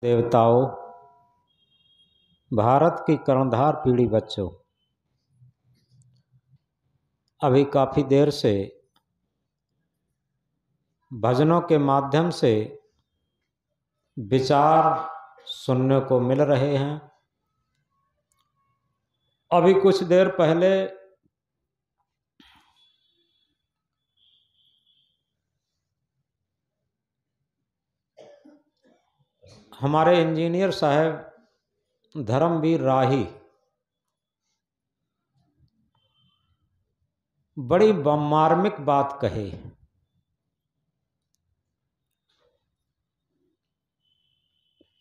देवताओं, भारत की कर्णधार पीढ़ी बच्चों, अभी काफ़ी देर से भजनों के माध्यम से विचार सुनने को मिल रहे हैं। अभी कुछ देर पहले हमारे इंजीनियर साहब धर्मवीर राही बड़ी मार्मिक बात कही।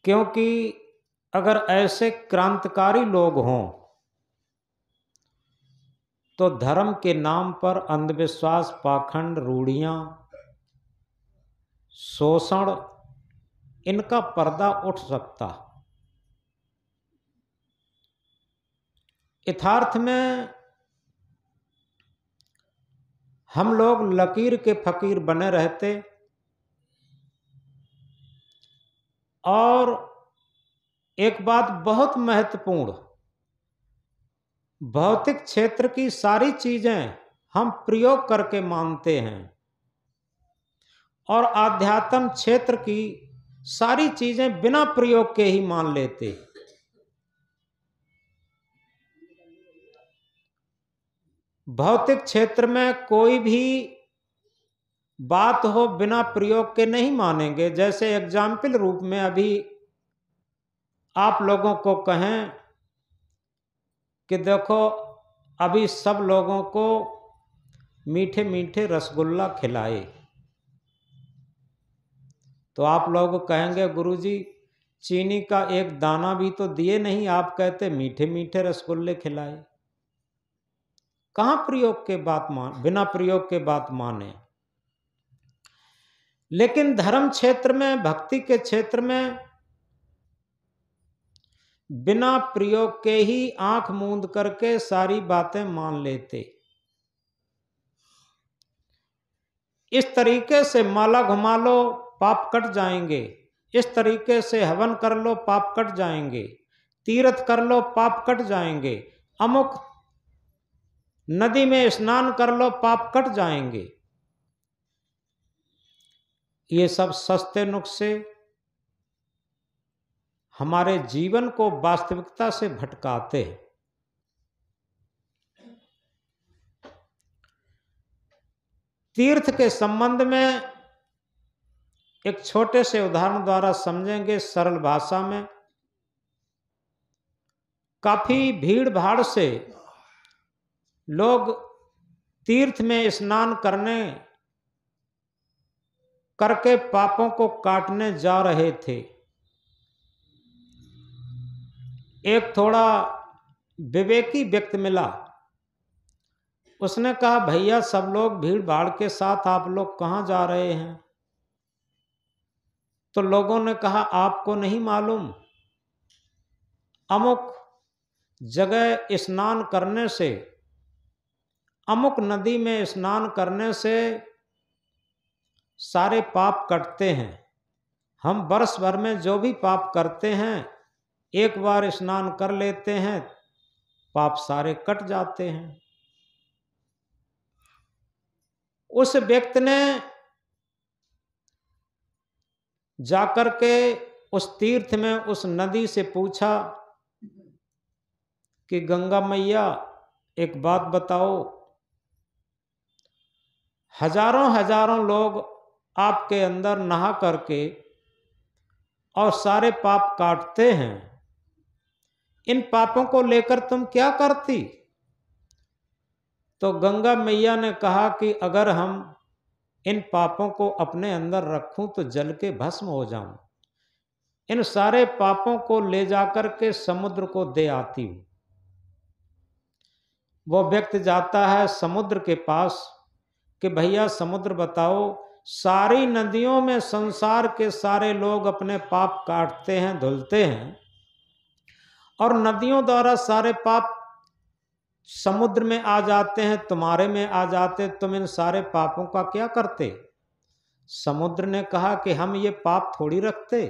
क्योंकि अगर ऐसे क्रांतिकारी लोग हों तो धर्म के नाम पर अंधविश्वास, पाखंड, रूढ़ियां, शोषण, इनका पर्दा उठ सकता। यथार्थ में हम लोग लकीर के फकीर बने रहते और एक बात बहुत महत्वपूर्ण, भौतिक क्षेत्र की सारी चीजें हम प्रयोग करके मानते हैं और आध्यात्म क्षेत्र की सारी चीजें बिना प्रयोग के ही मान लेते। भौतिक क्षेत्र में कोई भी बात हो बिना प्रयोग के नहीं मानेंगे। जैसे एग्जाम्पल रूप में अभी आप लोगों को कहें कि देखो अभी सब लोगों को मीठे मीठे रसगुल्ला खिलाए, तो आप लोग कहेंगे गुरुजी चीनी का एक दाना भी तो दिए नहीं, आप कहते मीठे मीठे रसगुल्ले खिलाए। कहाँ प्रयोग के बात बिना प्रयोग के बात माने। लेकिन धर्म क्षेत्र में, भक्ति के क्षेत्र में बिना प्रयोग के ही आंख मूंद करके सारी बातें मान लेते। इस तरीके से माला घुमा लो पाप कट जाएंगे, इस तरीके से हवन कर लो पाप कट जाएंगे, तीर्थ कर लो पाप कट जाएंगे, अमुक नदी में स्नान कर लो पाप कट जाएंगे। ये सब सस्ते नुस्खे हमारे जीवन को वास्तविकता से भटकाते हैं। तीर्थ के संबंध में एक छोटे से उदाहरण द्वारा समझेंगे सरल भाषा में। काफी भीड़ भाड़ से लोग तीर्थ में स्नान करके पापों को काटने जा रहे थे। एक थोड़ा विवेकी व्यक्ति मिला, उसने कहा भैया सब लोग भीड़ भाड़ के साथ आप लोग कहाँ जा रहे हैं? तो लोगों ने कहा आपको नहीं मालूम, अमुक जगह स्नान करने से, अमुक नदी में स्नान करने से सारे पाप कटते हैं। हम वर्ष भर में जो भी पाप करते हैं एक बार स्नान कर लेते हैं, पाप सारे कट जाते हैं। उस व्यक्ति ने जाकर के उस तीर्थ में उस नदी से पूछा कि गंगा मैया एक बात बताओ, हजारों हजारों लोग आपके अंदर नहा करके और सारे पाप काटते हैं, इन पापों को लेकर तुम क्या करती? तो गंगा मैया ने कहा कि अगर हम इन पापों को अपने अंदर रखूं तो जल के भस्म हो जाऊं। इन सारे पापों को ले जाकर के समुद्र को दे आती हूं। वो व्यक्ति जाता है समुद्र के पास कि भैया समुद्र बताओ, सारी नदियों में संसार के सारे लोग अपने पाप काटते हैं, धुलते हैं और नदियों द्वारा सारे पाप समुद्र में आ जाते हैं, तुम्हारे में आ जाते, तुम इन सारे पापों का क्या करते? समुद्र ने कहा कि हम ये पाप थोड़ी रखते,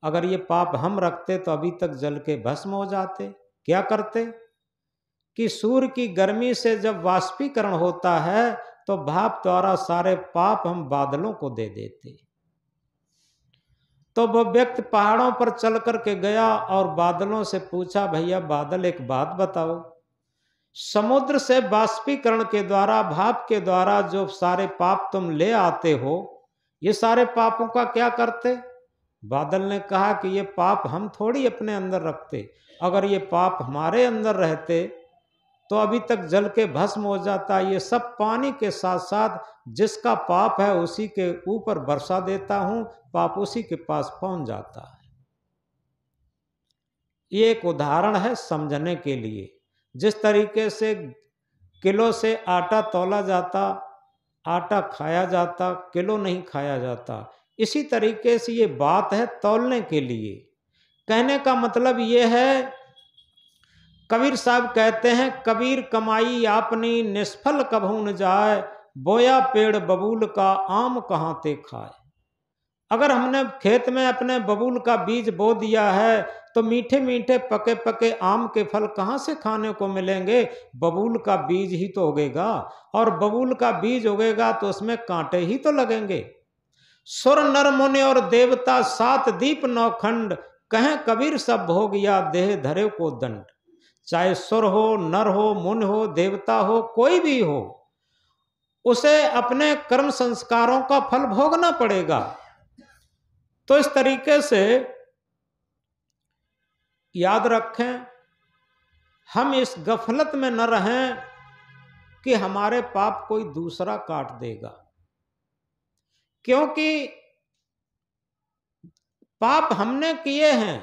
अगर ये पाप हम रखते तो अभी तक जल के भस्म हो जाते। क्या करते कि सूर्य की गर्मी से जब वाष्पीकरण होता है तो भाप द्वारा सारे पाप हम बादलों को दे देते। तो वह व्यक्ति पहाड़ों पर चल करके गया और बादलों से पूछा, भैया बादल एक बात बताओ, समुद्र से वाष्पीकरण के द्वारा भाप के द्वारा जो सारे पाप तुम ले आते हो, ये सारे पापों का क्या करते? बादल ने कहा कि ये पाप हम थोड़ी अपने अंदर रखते, अगर ये पाप हमारे अंदर रहते तो अभी तक जल के भस्म हो जाता। ये सब पानी के साथ साथ जिसका पाप है उसी के ऊपर बरसा देता हूं, पाप उसी के पास पहुंच जाता है। ये एक उदाहरण है समझने के लिए। जिस तरीके से किलो से आटा तौला जाता, आटा खाया जाता, किलो नहीं खाया जाता, इसी तरीके से ये बात है तौलने के लिए। कहने का मतलब ये है, कबीर साहब कहते हैं, कबीर कमाई आपनी निष्फल कभू न जाए, बोया पेड़ बबूल का आम कहाँ ते खाए। अगर हमने खेत में अपने बबूल का बीज बो दिया है तो मीठे मीठे पके पके आम के फल कहाँ से खाने को मिलेंगे? बबूल का बीज ही तो उगेगा, और बबूल का बीज उगेगा तो उसमें कांटे ही तो लगेंगे। सुर नर मुनि और देवता सात दीप नौखंड, कहें कबीर सब भोग या देह धरे को दंड। चाहे सुर हो, नर हो, मुनि हो, देवता हो, कोई भी हो, उसे अपने कर्म संस्कारों का फल भोगना पड़ेगा। तो इस तरीके से याद रखें, हम इस गफलत में न रहें कि हमारे पाप कोई दूसरा काट देगा, क्योंकि पाप हमने किए हैं।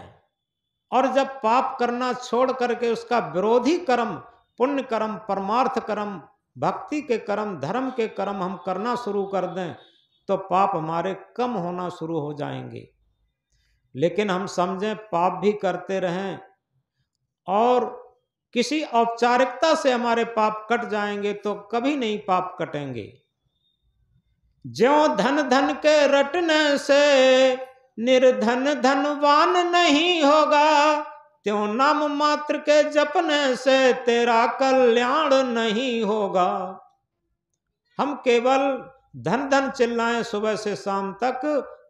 और जब पाप करना छोड़ करके उसका विरोधी कर्म, पुण्य कर्म, परमार्थ कर्म, भक्ति के कर्म, धर्म के कर्म हम करना शुरू कर दें तो पाप हमारे कम होना शुरू हो जाएंगे। लेकिन हम समझें पाप भी करते रहें और किसी औपचारिकता से हमारे पाप कट जाएंगे तो कभी नहीं पाप कटेंगे। ज्यों धन धन के रटने से निर्धन धनवान नहीं होगा, त्यों नाम मात्र के जपने से तेरा कल्याण नहीं होगा। हम केवल धन धन चिल्लाएं सुबह से शाम तक,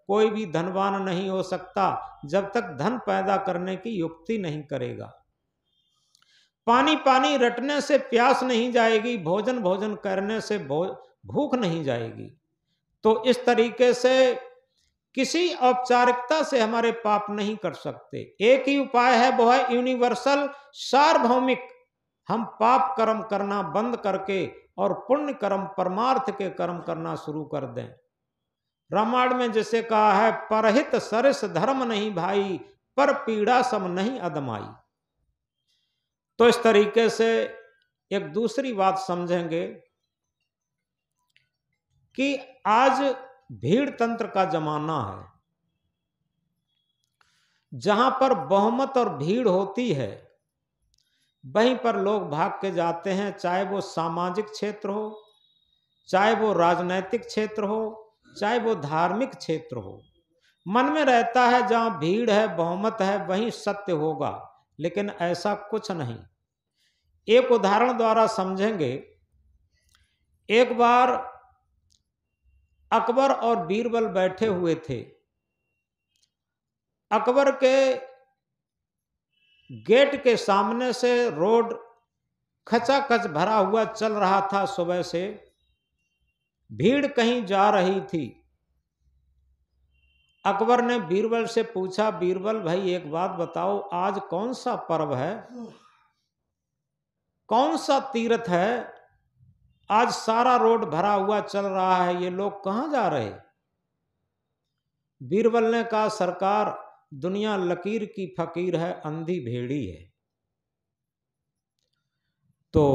कोई भी धनवान नहीं हो सकता जब तक धन पैदा करने की युक्ति नहीं करेगा। पानी पानी रटने से प्यास नहीं जाएगी, भोजन भोजन करने से भूख नहीं जाएगी। तो इस तरीके से किसी औपचारिकता से हमारे पाप नहीं कर सकते। एक ही उपाय है, वो है यूनिवर्सल, सार्वभौमिक। हम पाप कर्म करना बंद करके और पुण्य कर्म, परमार्थ के कर्म करना शुरू कर दें। रामायण में जैसे कहा है, परहित सरिस धर्म नहीं भाई, पर पीड़ा सम नहीं अदमाई। तो इस तरीके से एक दूसरी बात समझेंगे कि आज भीड़ तंत्र का जमाना है, जहां पर बहुमत और भीड़ होती है वहीं पर लोग भाग के जाते हैं, चाहे वो सामाजिक क्षेत्र हो, चाहे वो राजनैतिक क्षेत्र हो, चाहे वो धार्मिक क्षेत्र हो। मन में रहता है जहां भीड़ है, बहुमत है, वहीं सत्य होगा, लेकिन ऐसा कुछ नहीं। एक उदाहरण द्वारा समझेंगे। एक बार अकबर और बीरबल बैठे हुए थे। अकबर के गेट के सामने से रोड खचाखच भरा हुआ चल रहा था। सुबह से भीड़ कहीं जा रही थी। अकबर ने बीरबल से पूछा, बीरबल भाई एक बात बताओ, आज कौन सा पर्व है, कौन सा तीर्थ है, आज सारा रोड भरा हुआ चल रहा है, ये लोग कहां जा रहे? बीरबल ने कहा, सरकार दुनिया लकीर की फकीर है, अंधी भेड़ी है। तो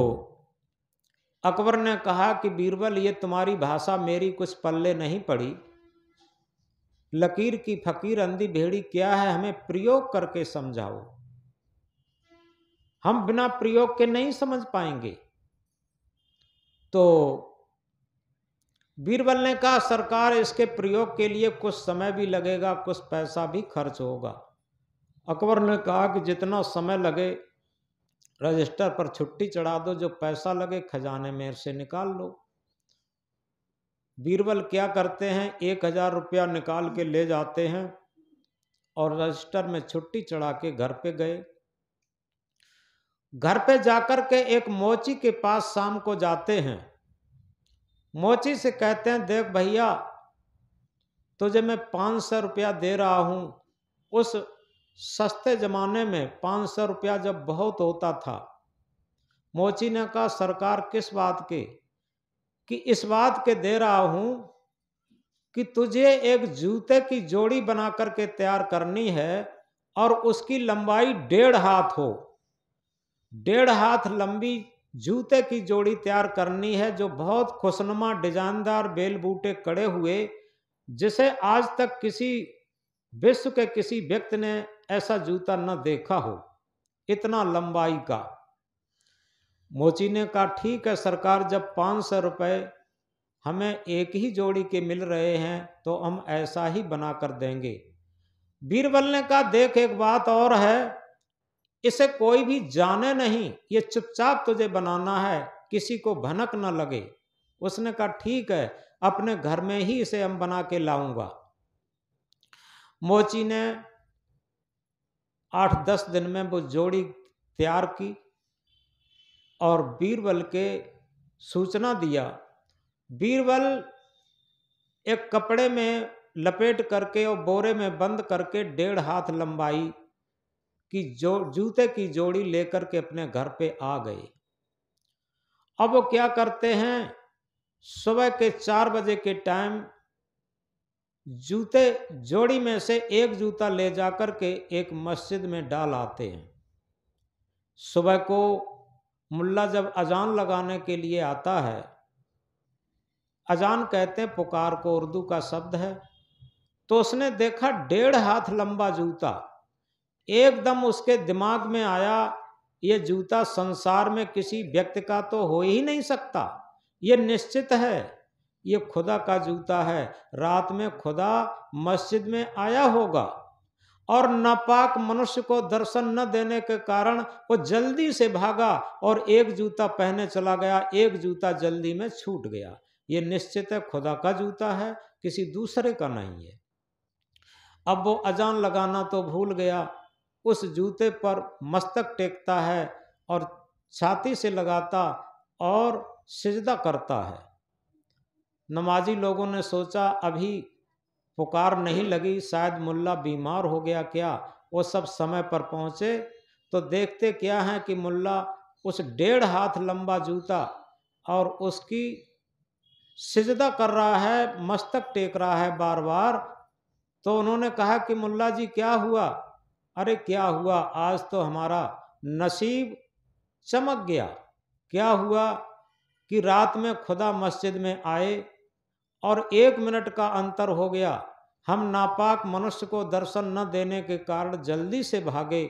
अकबर ने कहा कि बीरबल, ये तुम्हारी भाषा मेरी कुछ पल्ले नहीं पड़ी। लकीर की फकीर, अंधी भेड़ी क्या है, हमें प्रयोग करके समझाओ। हम बिना प्रयोग के नहीं समझ पाएंगे। तो बीरबल ने कहा सरकार इसके प्रयोग के लिए कुछ समय भी लगेगा, कुछ पैसा भी खर्च होगा। अकबर ने कहा कि जितना समय लगे रजिस्टर पर छुट्टी चढ़ा दो, जो पैसा लगे खजाने में से निकाल लो। बीरबल क्या करते हैं, 1000 रुपया निकाल के ले जाते हैं और रजिस्टर में छुट्टी चढ़ा के घर पे गए। घर पे जाकर के एक मोची के पास शाम को जाते हैं। मोची से कहते हैं देख भैया, तुझे मैं 500 रुपया दे रहा हूं। उस सस्ते जमाने में 500 रुपया जब बहुत होता था। मोची ने कहा सरकार किस बात के? कि इस बात के दे रहा हूं कि तुझे एक जूते की जोड़ी बना करके तैयार करनी है और उसकी लंबाई 1.5 हाथ हो। 1.5 हाथ लंबी जूते की जोड़ी तैयार करनी है, जो बहुत खुशनुमा डिजाइनदार बेल बूटे कड़े हुए, जिसे आज तक किसी विश्व के किसी व्यक्ति ने ऐसा जूता न देखा हो, इतना लंबाई का। मोची ने कहा ठीक है सरकार, जब 500 रुपये हमें एक ही जोड़ी के मिल रहे हैं तो हम ऐसा ही बना कर देंगे। बीरबल ने कहा देख एक बात और है, इसे कोई भी जाने नहीं, ये चुपचाप तुझे बनाना है, किसी को भनक न लगे। उसने कहा ठीक है, अपने घर में ही इसे हम बना के लाऊंगा। मोची ने 8-10 दिन में वो जोड़ी तैयार की और बीरबल के सूचना दिया। बीरबल एक कपड़े में लपेट करके और बोरे में बंद करके 1.5 हाथ लंबाई की जूते की जोड़ी लेकर के अपने घर पे आ गए। अब वो क्या करते हैं, सुबह के 4 बजे के टाइम जूते जोड़ी में से एक जूता ले जाकर के एक मस्जिद में डाल आते हैं। सुबह को मुल्ला जब अजान लगाने के लिए आता है, अजान कहते हैं पुकार को, उर्दू का शब्द है, तो उसने देखा 1.5 हाथ लंबा जूता। एकदम उसके दिमाग में आया ये जूता संसार में किसी व्यक्ति का तो हो ही नहीं सकता, ये निश्चित है ये खुदा का जूता है। रात में खुदा मस्जिद में आया होगा और नापाक मनुष्य को दर्शन न देने के कारण वो जल्दी से भागा और एक जूता पहने चला गया, एक जूता जल्दी में छूट गया। ये निश्चित है खुदा का जूता है, किसी दूसरे का नहीं है। अब वो अजान लगाना तो भूल गया, उस जूते पर मस्तक टेकता है और छाती से लगाता और सिजदा करता है। नमाजी लोगों ने सोचा अभी पुकार नहीं लगी, शायद मुल्ला बीमार हो गया क्या। वो सब समय पर पहुंचे तो देखते क्या है कि मुल्ला उस 1.5 हाथ लंबा जूता और उसकी सिजदा कर रहा है, मस्तक टेक रहा है बार बार। तो उन्होंने कहा कि मुल्ला जी क्या हुआ? अरे क्या हुआ, आज तो हमारा नसीब चमक गया। क्या हुआ कि रात में खुदा मस्जिद में आए और 1 मिनट का अंतर हो गया, हम नापाक मनुष्य को दर्शन न देने के कारण जल्दी से भागे,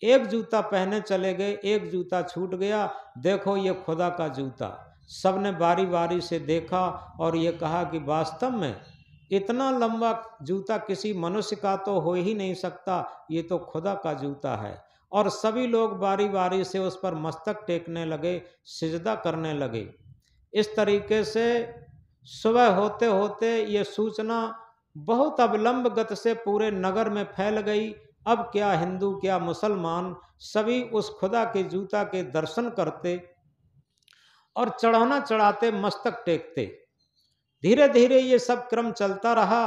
एक जूता पहने चले गए, एक जूता छूट गया, देखो ये खुदा का जूता। सबने बारी बारी से देखा और ये कहा कि वास्तव में इतना लंबा जूता किसी मनुष्य का तो हो ही नहीं सकता, ये तो खुदा का जूता है। और सभी लोग बारी बारी से उस पर मस्तक टेकने लगे, सिजदा करने लगे। इस तरीके से सुबह होते होते ये सूचना बहुत अविलंब गति से पूरे नगर में फैल गई। अब क्या हिंदू क्या मुसलमान सभी उस खुदा के जूता के दर्शन करते और चढ़ाना चढ़ाते मस्तक टेकते। धीरे धीरे ये सब क्रम चलता रहा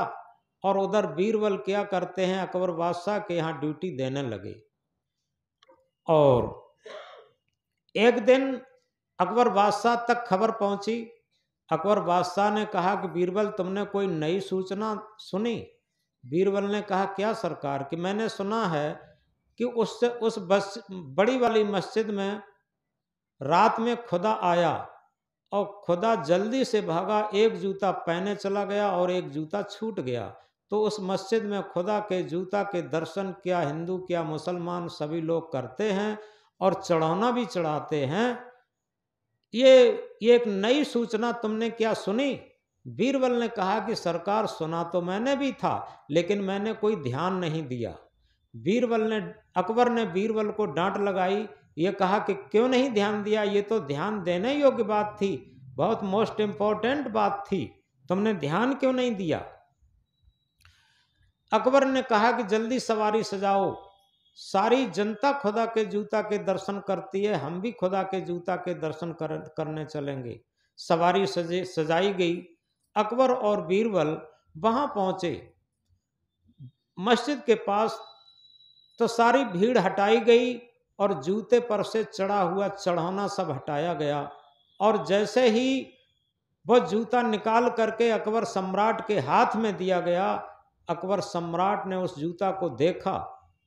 और उधर बीरबल क्या करते हैं, अकबर बादशाह के यहाँ ड्यूटी देने लगे। और एक दिन अकबर बादशाह तक खबर पहुंची। अकबर बादशाह ने कहा कि बीरबल तुमने कोई नई सूचना सुनी? बीरबल ने कहा क्या सरकार? कि मैंने सुना है कि उस बड़ी वाली मस्जिद में रात में खुदा आया और खुदा जल्दी से भागा, एक जूता पहने चला गया और एक जूता छूट गया। तो उस मस्जिद में खुदा के जूता के दर्शन क्या हिंदू क्या मुसलमान सभी लोग करते हैं और चढ़ाना भी चढ़ाते हैं। ये एक नई सूचना तुमने क्या सुनी? बीरबल ने कहा कि सरकार सुना तो मैंने भी था, लेकिन मैंने कोई ध्यान नहीं दिया। अकबर ने बीरबल को डांट लगाई, ये कहा कि क्यों नहीं ध्यान दिया, ये तो ध्यान देने योग्य बात थी, बहुत मोस्ट इंपॉर्टेंट बात थी, तुमने ध्यान क्यों नहीं दिया। अकबर ने कहा कि जल्दी सवारी सजाओ, सारी जनता खुदा के जूता के दर्शन करती है, हम भी खुदा के जूता के दर्शन करने चलेंगे। सवारी सजाई गई। अकबर और बीरबल वहां पहुंचे मस्जिद के पास, तो सारी भीड़ हटाई गई और जूते पर से चढ़ा हुआ चढ़ाना सब हटाया गया। और जैसे ही वह जूता निकाल करके अकबर सम्राट के हाथ में दिया गया, अकबर सम्राट ने उस जूता को देखा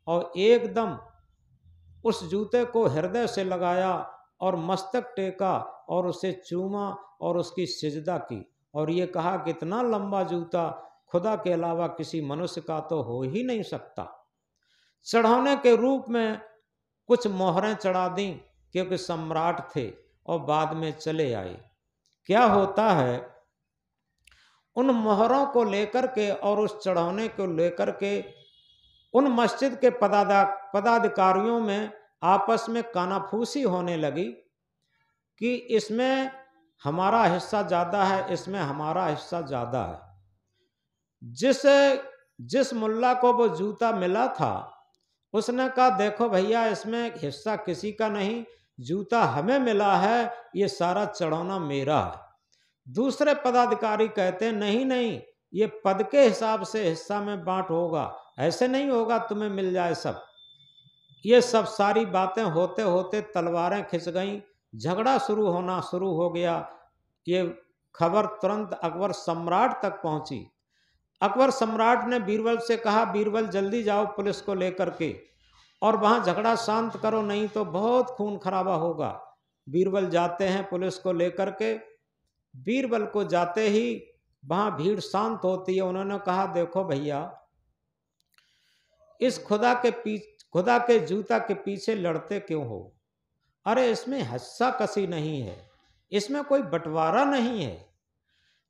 और एकदम उस जूते को हृदय से लगाया और मस्तक टेका और उसे चूमा और उसकी सिजदा की और ये कहा कि इतना लंबा जूता खुदा के अलावा किसी मनुष्य का तो हो ही नहीं सकता। चढ़ाने के रूप में कुछ मोहरें चढ़ा दी क्योंकि सम्राट थे और बाद में चले आए। क्या होता है, उन मोहरों को लेकर के और उस चढ़ाने को लेकर के उन मस्जिद के पदाधिकारियों में आपस में कानाफूसी होने लगी कि इसमें हमारा हिस्सा ज़्यादा है, इसमें हमारा हिस्सा ज़्यादा है। जिस मुल्ला को वो जूता मिला था उसने कहा देखो भैया, इसमें हिस्सा किसी का नहीं, जूता हमें मिला है, ये सारा चढ़ाना मेरा है। दूसरे पदाधिकारी कहते नहीं नहीं, ये पद के हिसाब से हिस्सा में बांट होगा, ऐसे नहीं होगा तुमे मिल जाए सब। ये सब सारी बातें होते होते तलवारें खिंच गईं, झगड़ा शुरू हो गया। ये खबर तुरंत अकबर सम्राट तक पहुंची। अकबर सम्राट ने बीरबल से कहा, बीरबल जल्दी जाओ पुलिस को लेकर के और वहां झगड़ा शांत करो, नहीं तो बहुत खून खराबा होगा। बीरबल जाते हैं पुलिस को लेकर के। बीरबल को जाते ही वहां भीड़ शांत होती है। उन्होंने कहा देखो भैया, इस खुदा के जूता के पीछे लड़ते क्यों हो? अरे इसमें हस्सा कसी नहीं है, इसमें कोई बंटवारा नहीं है।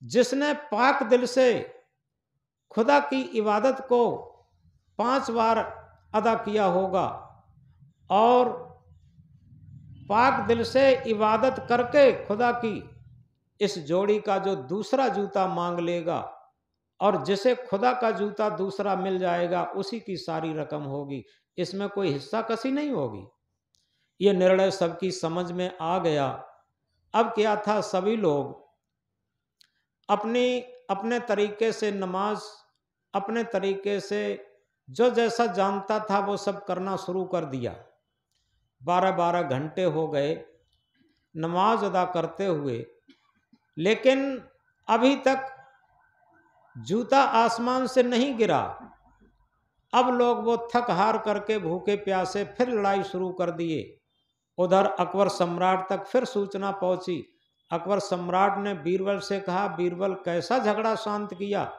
जिसने पाक दिल से खुदा की इबादत को 5 बार अदा किया होगा और पाक दिल से इबादत करके खुदा की इस जोड़ी का जो दूसरा जूता मांग लेगा और जिसे खुदा का जूता दूसरा मिल जाएगा उसी की सारी रकम होगी, इसमें कोई हिस्सा कसी नहीं होगी। ये निर्णय सबकी समझ में आ गया। अब क्या था, सभी लोग अपने तरीके से नमाज, अपने तरीके से जो जैसा जानता था वो सब करना शुरू कर दिया। 12-12 घंटे हो गए नमाज अदा करते हुए, लेकिन अभी तक जूता आसमान से नहीं गिरा। अब लोग वो थक हार करके भूखे प्यासे फिर लड़ाई शुरू कर दिए। उधर अकबर सम्राट तक फिर सूचना पहुंची। अकबर सम्राट ने बीरबल से कहा, बीरबल कैसा झगड़ा शांत किया,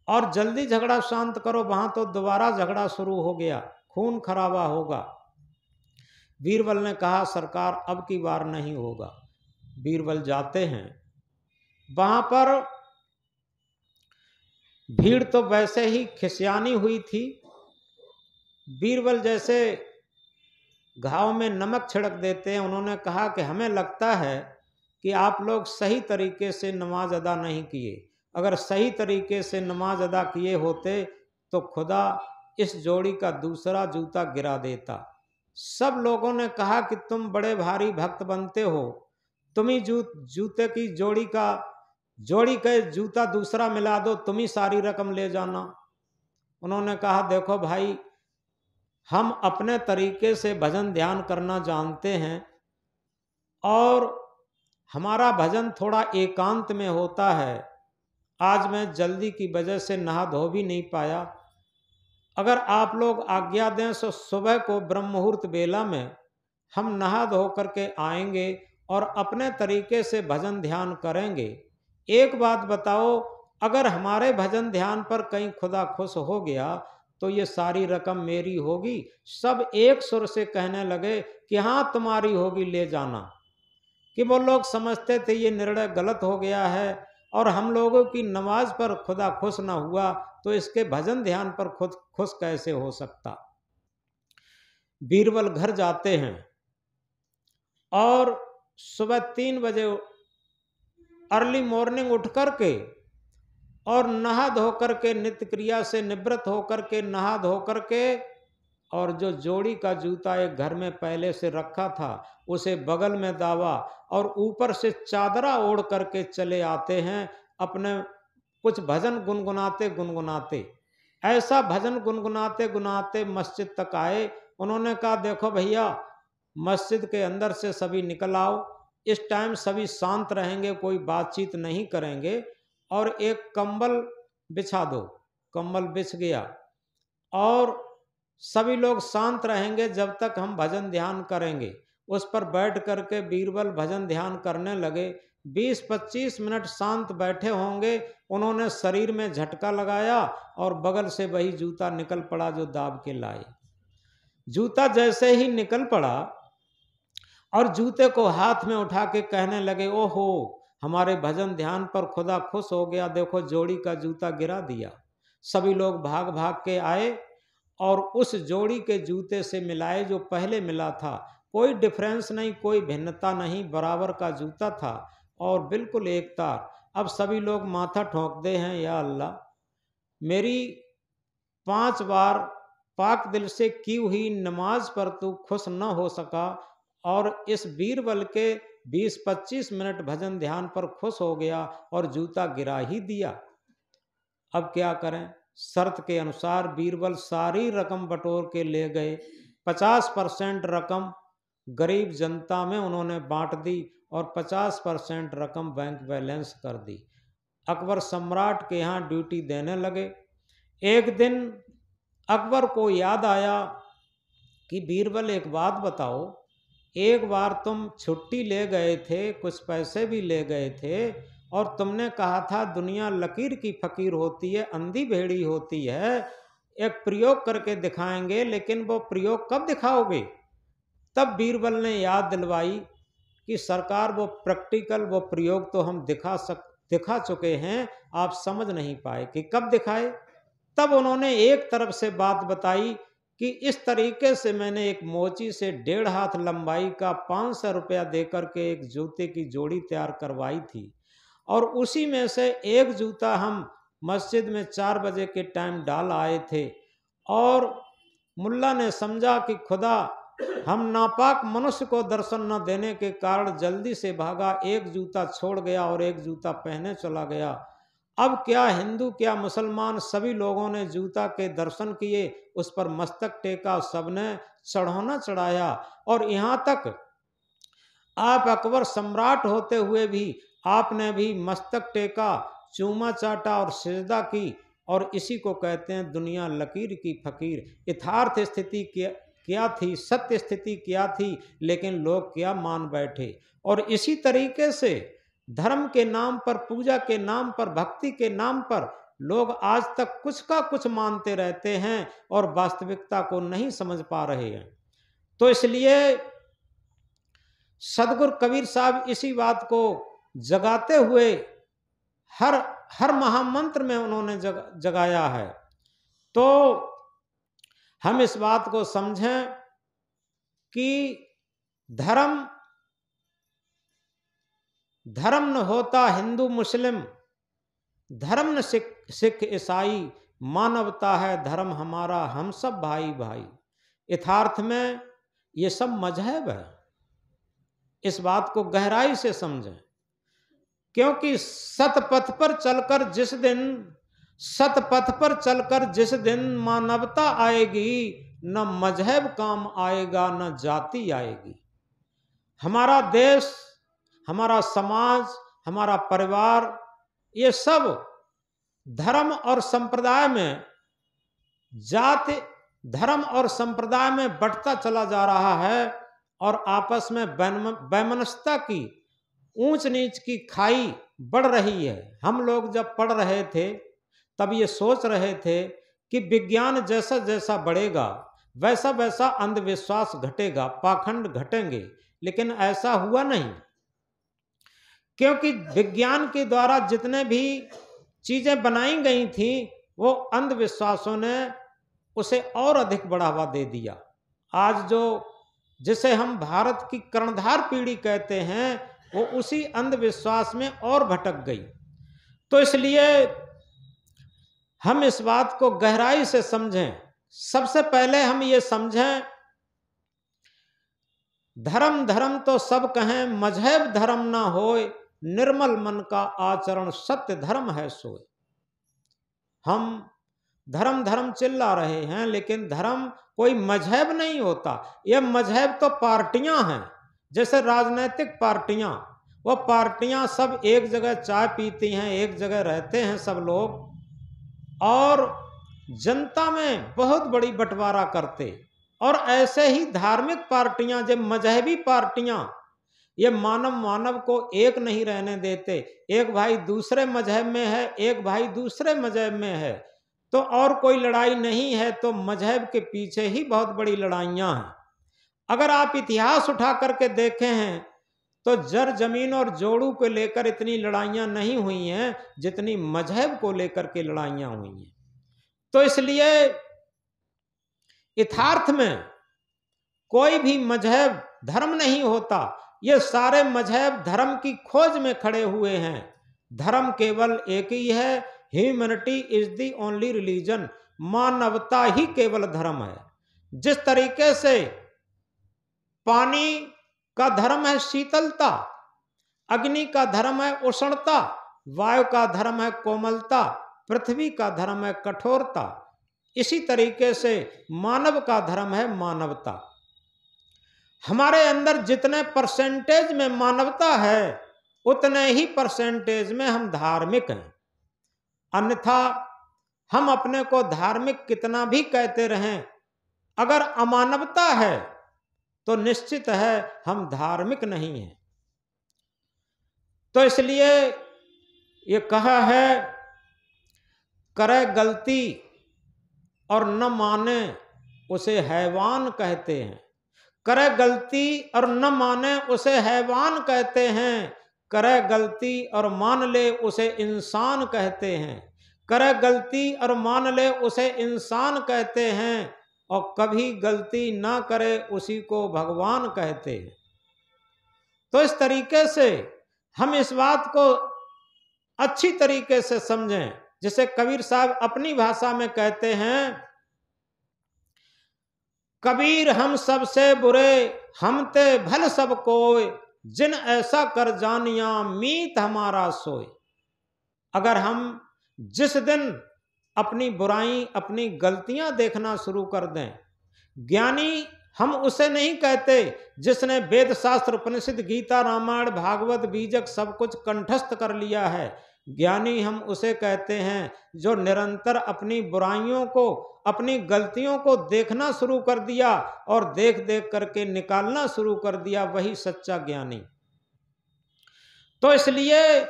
और जल्दी झगड़ा शांत करो, वहां तो दोबारा झगड़ा शुरू हो गया, खून खराबा होगा। बीरबल ने कहा सरकार अब की बार नहीं होगा। बीरबल जाते हैं, वहां पर भीड़ तो वैसे ही खिसियानी हुई थी। बीरबल जैसे घाव में नमक छिड़क देते हैं। उन्होंने कहा कि हमें लगता है कि आप लोग सही तरीके से नमाज अदा नहीं किए। अगर सही तरीके से नमाज अदा किए होते तो खुदा इस जोड़ी का दूसरा जूता गिरा देता। सब लोगों ने कहा कि तुम बड़े भारी भक्त बनते हो, तुम ही जूते की जोड़ी का जूता दूसरा मिला दो, तुम ही सारी रकम ले जाना। उन्होंने कहा देखो भाई, हम अपने तरीके से भजन ध्यान करना जानते हैं और हमारा भजन थोड़ा एकांत में होता है। आज मैं जल्दी की वजह से नहा धो भी नहीं पाया। अगर आप लोग आज्ञा दें तो सुबह को ब्रह्म मुहूर्त बेला में हम नहा धो करके आएंगे और अपने तरीके से भजन ध्यान करेंगे। एक बात बताओ, अगर हमारे भजन ध्यान पर कहीं खुदा खुश हो गया तो ये सारी रकम मेरी होगी। सब एक सुर से कहने लगे कि हाँ तुम्हारी होगी, ले जाना। कि वो लोग समझते थे ये निर्णय गलत हो गया है और हम लोगों की नमाज पर खुदा खुश ना हुआ तो इसके भजन ध्यान पर खुद खुश कैसे हो सकता। बीरबल घर जाते हैं और सुबह 3 बजे अर्ली मॉर्निंग उठ करके और नहा धो करके नित्य क्रिया से निवृत्त होकर के नहा धो करके और जो जोड़ी का जूता एक घर में पहले से रखा था उसे बगल में दावा और ऊपर से चादरा ओढ़ करके चले आते हैं अपने कुछ भजन गुनगुनाते गुनगुनाते। ऐसा भजन गुनगुनाते गुनाते मस्जिद तक आए। उन्होंने कहा देखो भैया मस्जिद के अंदर से सभी निकल आओ, इस टाइम सभी शांत रहेंगे, कोई बातचीत नहीं करेंगे और एक कंबल बिछा दो। कंबल बिछ गया और सभी लोग शांत रहेंगे जब तक हम भजन ध्यान करेंगे। उस पर बैठ करके बीरबल भजन ध्यान करने लगे। 20-25 मिनट शांत बैठे होंगे। उन्होंने शरीर में झटका लगाया और बगल से वही जूता निकल पड़ा जो दाब के लाए। जूता जैसे ही निकल पड़ा और जूते को हाथ में उठा के कहने लगे ओहो हमारे भजन ध्यान पर खुदा खुश हो गया, देखो जोड़ी का जूता गिरा दिया। सभी लोग भाग भाग के आए और उस जोड़ी के जूते से मिलाए जो पहले मिला था। कोई डिफरेंस नहीं, कोई भिन्नता नहीं, बराबर का जूता था और बिल्कुल एक तार। अब सभी लोग माथा ठोंकते हैं या अल्लाह मेरी 5 बार पाक दिल से की हुई नमाज पर तू खुश न हो सका और इस बीरबल के 20-25 मिनट भजन ध्यान पर खुश हो गया और जूता गिरा ही दिया। अब क्या करें। शर्त के अनुसार बीरबल सारी रकम बटोर के ले गए। 50% रकम गरीब जनता में उन्होंने बांट दी और 50% रकम बैंक बैलेंस कर दी। अकबर सम्राट के यहाँ ड्यूटी देने लगे। एक दिन अकबर को याद आया कि बीरबल एक बात बताओ, एक बार तुम छुट्टी ले गए थे, कुछ पैसे भी ले गए थे और तुमने कहा था दुनिया लकीर की फकीर होती है, अंधी भेड़ी होती है, एक प्रयोग करके दिखाएंगे, लेकिन वो प्रयोग कब दिखाओगे। तब बीरबल ने याद दिलवाई कि सरकार वो प्रैक्टिकल वो प्रयोग तो हम दिखा चुके हैं, आप समझ नहीं पाए कि कब दिखाए। तब उन्होंने एक तरफ से बात बताई कि इस तरीके से मैंने एक मोची से 1.5 हाथ लंबाई का 500 रुपया देकर के एक जूते की जोड़ी तैयार करवाई थी और उसी में से एक जूता हम मस्जिद में 4 बजे के टाइम डाल आए थे और मुल्ला ने समझा कि खुदा हम नापाक मनुष्य को दर्शन न देने के कारण जल्दी से भागा, एक जूता छोड़ गया और एक जूता पहने चला गया। अब क्या हिंदू क्या मुसलमान सभी लोगों ने जूता के दर्शन किए, उस पर मस्तक टेका, सबने चढ़ौना चढ़ाया और यहाँ तक आप अकबर सम्राट होते हुए भी आपने भी मस्तक टेका, चूमा चाटा और सिजदा की और इसी को कहते हैं दुनिया लकीर की फकीर। यथार्थ स्थिति क्या थी, सत्य स्थिति क्या थी, लेकिन लोग क्या मान बैठे। और इसी तरीके से धर्म के नाम पर, पूजा के नाम पर, भक्ति के नाम पर लोग आज तक कुछ का कुछ मानते रहते हैं और वास्तविकता को नहीं समझ पा रहे हैं। तो इसलिए सदगुरु कबीर साहब इसी बात को जगाते हुए हर महामंत्र में उन्होंने जगाया है। तो हम इस बात को समझें कि धर्म न होता हिंदू मुस्लिम, धर्म न सिख ईसाई, मानवता है धर्म हमारा, हम सब भाई भाई। यथार्थ में ये सब मजहब है। इस बात को गहराई से समझें क्योंकि सतपथ पर चलकर जिस दिन मानवता आएगी, न मजहब काम आएगा न जाति आएगी। हमारा देश, हमारा समाज, हमारा परिवार, ये सब धर्म और संप्रदाय में, जाति धर्म और संप्रदाय में बंटता चला जा रहा है और आपस में वैमनस्यता की, ऊंच नीच की खाई बढ़ रही है। हम लोग जब पढ़ रहे थे तब ये सोच रहे थे कि विज्ञान जैसा जैसा बढ़ेगा वैसा वैसा अंधविश्वास घटेगा, पाखंड घटेंगे, लेकिन ऐसा हुआ नहीं। क्योंकि विज्ञान के द्वारा जितने भी चीजें बनाई गई थी वो अंधविश्वासों ने उसे और अधिक बढ़ावा दे दिया। आज जो जिसे हम भारत की कर्णधार पीढ़ी कहते हैं वो उसी अंधविश्वास में और भटक गई। तो इसलिए हम इस बात को गहराई से समझें। सबसे पहले हम ये समझें, धर्म धर्म तो सब कहें, मजहब धर्म ना होए, निर्मल मन का आचरण सत्य धर्म है सोए। हम धर्म धर्म चिल्ला रहे हैं, लेकिन धर्म कोई मजहब नहीं होता। ये मजहब तो पार्टियां हैं, जैसे राजनीतिक पार्टियां। वो पार्टियां सब एक जगह चाय पीती हैं, एक जगह रहते हैं सब लोग, और जनता में बहुत बड़ी बंटवारा करते। और ऐसे ही धार्मिक पार्टियां, जब मजहबी पार्टियां, ये मानव को एक नहीं रहने देते। एक भाई दूसरे मजहब में है, एक भाई दूसरे मजहब में है, तो और कोई लड़ाई नहीं है, तो मजहब के पीछे ही बहुत बड़ी लड़ाइयां हैं। अगर आप इतिहास उठा करके देखे हैं तो जर जमीन और जोड़ू को लेकर इतनी लड़ाइयां नहीं हुई हैं जितनी मजहब को लेकर के लड़ाइयां हुई हैं। तो इसलिए यथार्थ में कोई भी मजहब धर्म नहीं होता। ये सारे मजहब धर्म की खोज में खड़े हुए हैं। धर्म केवल एक ही है, humanity is the only religion. मानवता ही केवल धर्म है। जिस तरीके से पानी का धर्म है शीतलता, अग्नि का धर्म है उष्णता, वायु का धर्म है कोमलता, पृथ्वी का धर्म है कठोरता, इसी तरीके से मानव का धर्म है मानवता। हमारे अंदर जितने परसेंटेज में मानवता है उतने ही परसेंटेज में हम धार्मिक हैं। अन्यथा हम अपने को धार्मिक कितना भी कहते रहें, अगर अमानवता है तो निश्चित है हम धार्मिक नहीं हैं। तो इसलिए ये कहा है, करे गलती और न माने उसे हैवान कहते हैं। करे गलती और न माने उसे हैवान कहते हैं, करे गलती और मान ले उसे इंसान कहते हैं। करे गलती और मान ले उसे इंसान कहते हैं, और कभी गलती ना करे उसी को भगवान कहते हैं। तो इस तरीके से हम इस बात को अच्छी तरीके से समझें, जिसे कबीर साहब अपनी भाषा में कहते हैं, कबीर हम सबसे बुरे, हम ते भल सब कोय, जिन ऐसा कर जानिया मीत हमारा सोए। अगर हम जिस दिन अपनी बुराई, अपनी गलतियां देखना शुरू कर दें, ज्ञानी हम उसे नहीं कहते जिसने वेद शास्त्र उपनिषद गीता रामायण भागवत बीजक सब कुछ कंठस्थ कर लिया है। ज्ञानी हम उसे कहते हैं जो निरंतर अपनी बुराइयों को, अपनी गलतियों को देखना शुरू कर दिया और देख देख करके निकालना शुरू कर दिया, वही सच्चा ज्ञानी। तो इसलिए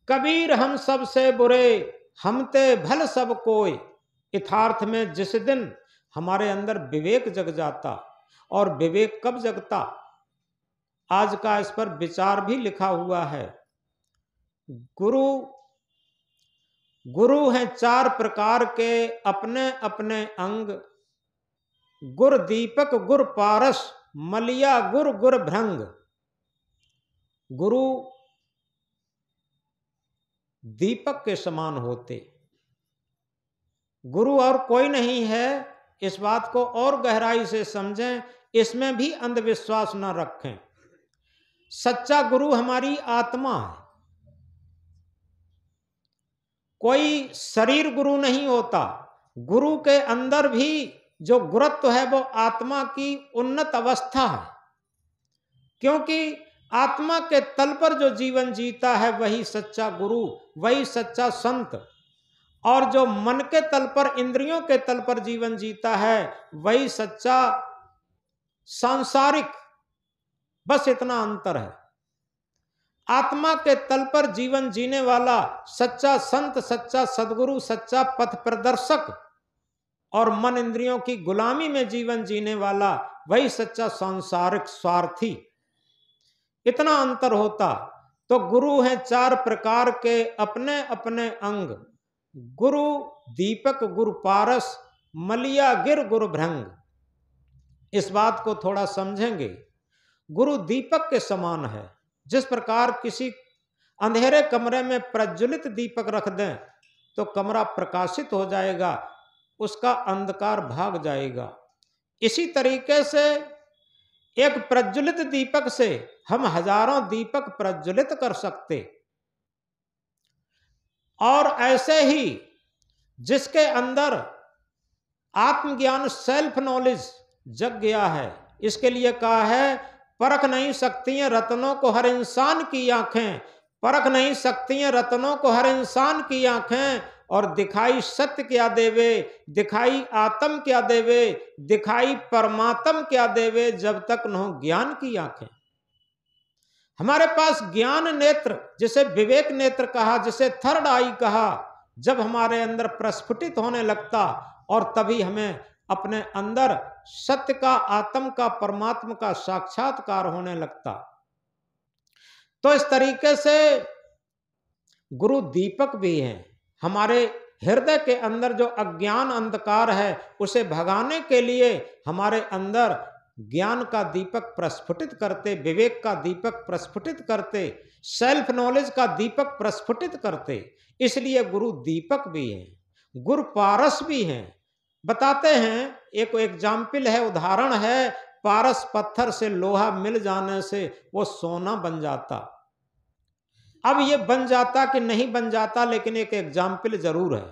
कबीर हम सबसे बुरे, हम ते भल सब कोय। यथार्थ में जिस दिन हमारे अंदर विवेक जग जाता, और विवेक कब जगता, आज का इस पर विचार भी लिखा हुआ है। गुरु हैं 4 प्रकार के अपने अपने अंग, गुर दीपक गुर पारस, मलिया गुर गुर भृंग। गुरु दीपक के समान होते, गुरु और कोई नहीं है। इस बात को और गहराई से समझें, इसमें भी अंधविश्वास न रखें। सच्चा गुरु हमारी आत्मा है, कोई शरीर गुरु नहीं होता। गुरु के अंदर भी जो गुरुत्व है वो आत्मा की उन्नत अवस्था है, क्योंकि आत्मा के तल पर जो जीवन जीता है वही सच्चा गुरु, वही सच्चा संत। और जो मन के तल पर, इंद्रियों के तल पर जीवन जीता है वही सच्चा सांसारिक। बस इतना अंतर है। आत्मा के तल पर जीवन जीने वाला सच्चा संत, सच्चा सदगुरु, सच्चा पथ प्रदर्शक, और मन इंद्रियों की गुलामी में जीवन जीने वाला वही सच्चा सांसारिक स्वार्थी। इतना अंतर होता तो गुरु हैं 4 प्रकार के अपने अपने अंग, गुरु दीपक, गुरु पारस, मलिया गिर, गुरु भृंग। इस बात को थोड़ा समझेंगे। गुरु दीपक के समान है। जिस प्रकार किसी अंधेरे कमरे में प्रज्वलित दीपक रख दें तो कमरा प्रकाशित हो जाएगा, उसका अंधकार भाग जाएगा। इसी तरीके से एक प्रज्वलित दीपक से हम हजारों दीपक प्रज्वलित कर सकते। और ऐसे ही जिसके अंदर आत्मज्ञान, सेल्फ नॉलेज जग गया है, इसके लिए कहा है परख नहीं सकती हैं रत्नों को हर इंसान की आंखें, परख नहीं सकती हैं रत्नों को हर इंसान की आंखें, और दिखाई सत्य क्या देवे, दिखाई आत्म क्या देवे, दिखाई परमात्म क्या देवे, जब तक न हो ज्ञान की आंखें। हमारे पास ज्ञान नेत्र, जिसे विवेक नेत्र कहा, जिसे थर्ड आई कहा, जब हमारे अंदर प्रस्फुटित होने लगता और तभी हमें अपने अंदर सत्य का, आत्म का, परमात्मा का साक्षात्कार होने लगता। तो इस तरीके से गुरु दीपक भी हैं। हमारे हृदय के अंदर जो अज्ञान अंधकार है उसे भगाने के लिए हमारे अंदर ज्ञान का दीपक प्रस्फुटित करते, विवेक का दीपक प्रस्फुटित करते, सेल्फ नॉलेज का दीपक प्रस्फुटित करते। इसलिए गुरु दीपक भी हैं, गुरु पारस भी हैं। बताते हैं, एक एग्जाम्पल है, उदाहरण है, पारस पत्थर से लोहा मिल जाने से वो सोना बन जाता। अब ये बन जाता कि नहीं बन जाता, लेकिन एक एग्जाम्पल जरूर है।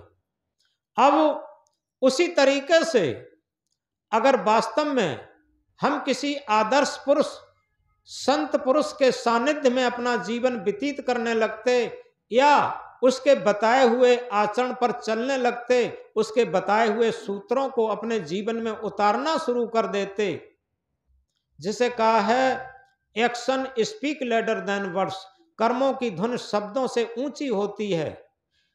अब उसी तरीके से अगर वास्तव में हम किसी आदर्श पुरुष, संत पुरुष के सानिध्य में अपना जीवन व्यतीत करने लगते या उसके बताए हुए आचरण पर चलने लगते, उसके बताए हुए सूत्रों को अपने जीवन में उतारना शुरू कर देते, जिसे कहा है action speak ladder than words, कर्मों की धुन शब्दों से ऊंची होती है।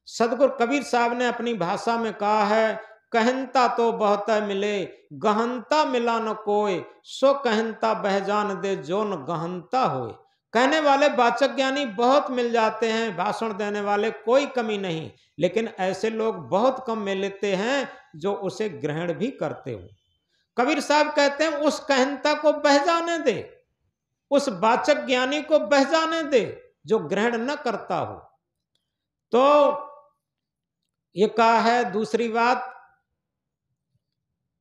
सदगुरु कबीर साहब ने अपनी भाषा में कहा है, कहनता तो बहुत मिले, गहनता मिला न कोय, सो कहनता बह जान दे जो न गहनता होए। कहने वाले वाचक ज्ञानी बहुत मिल जाते हैं, भाषण देने वाले कोई कमी नहीं, लेकिन ऐसे लोग बहुत कम मिल लेते हैं जो उसे ग्रहण भी करते हो। कबीर साहब कहते हैं उस कहनता को बह जाने दे, उस वाचक ज्ञानी को बह जाने दे जो ग्रहण न करता हो। तो ये कहा है। दूसरी बात,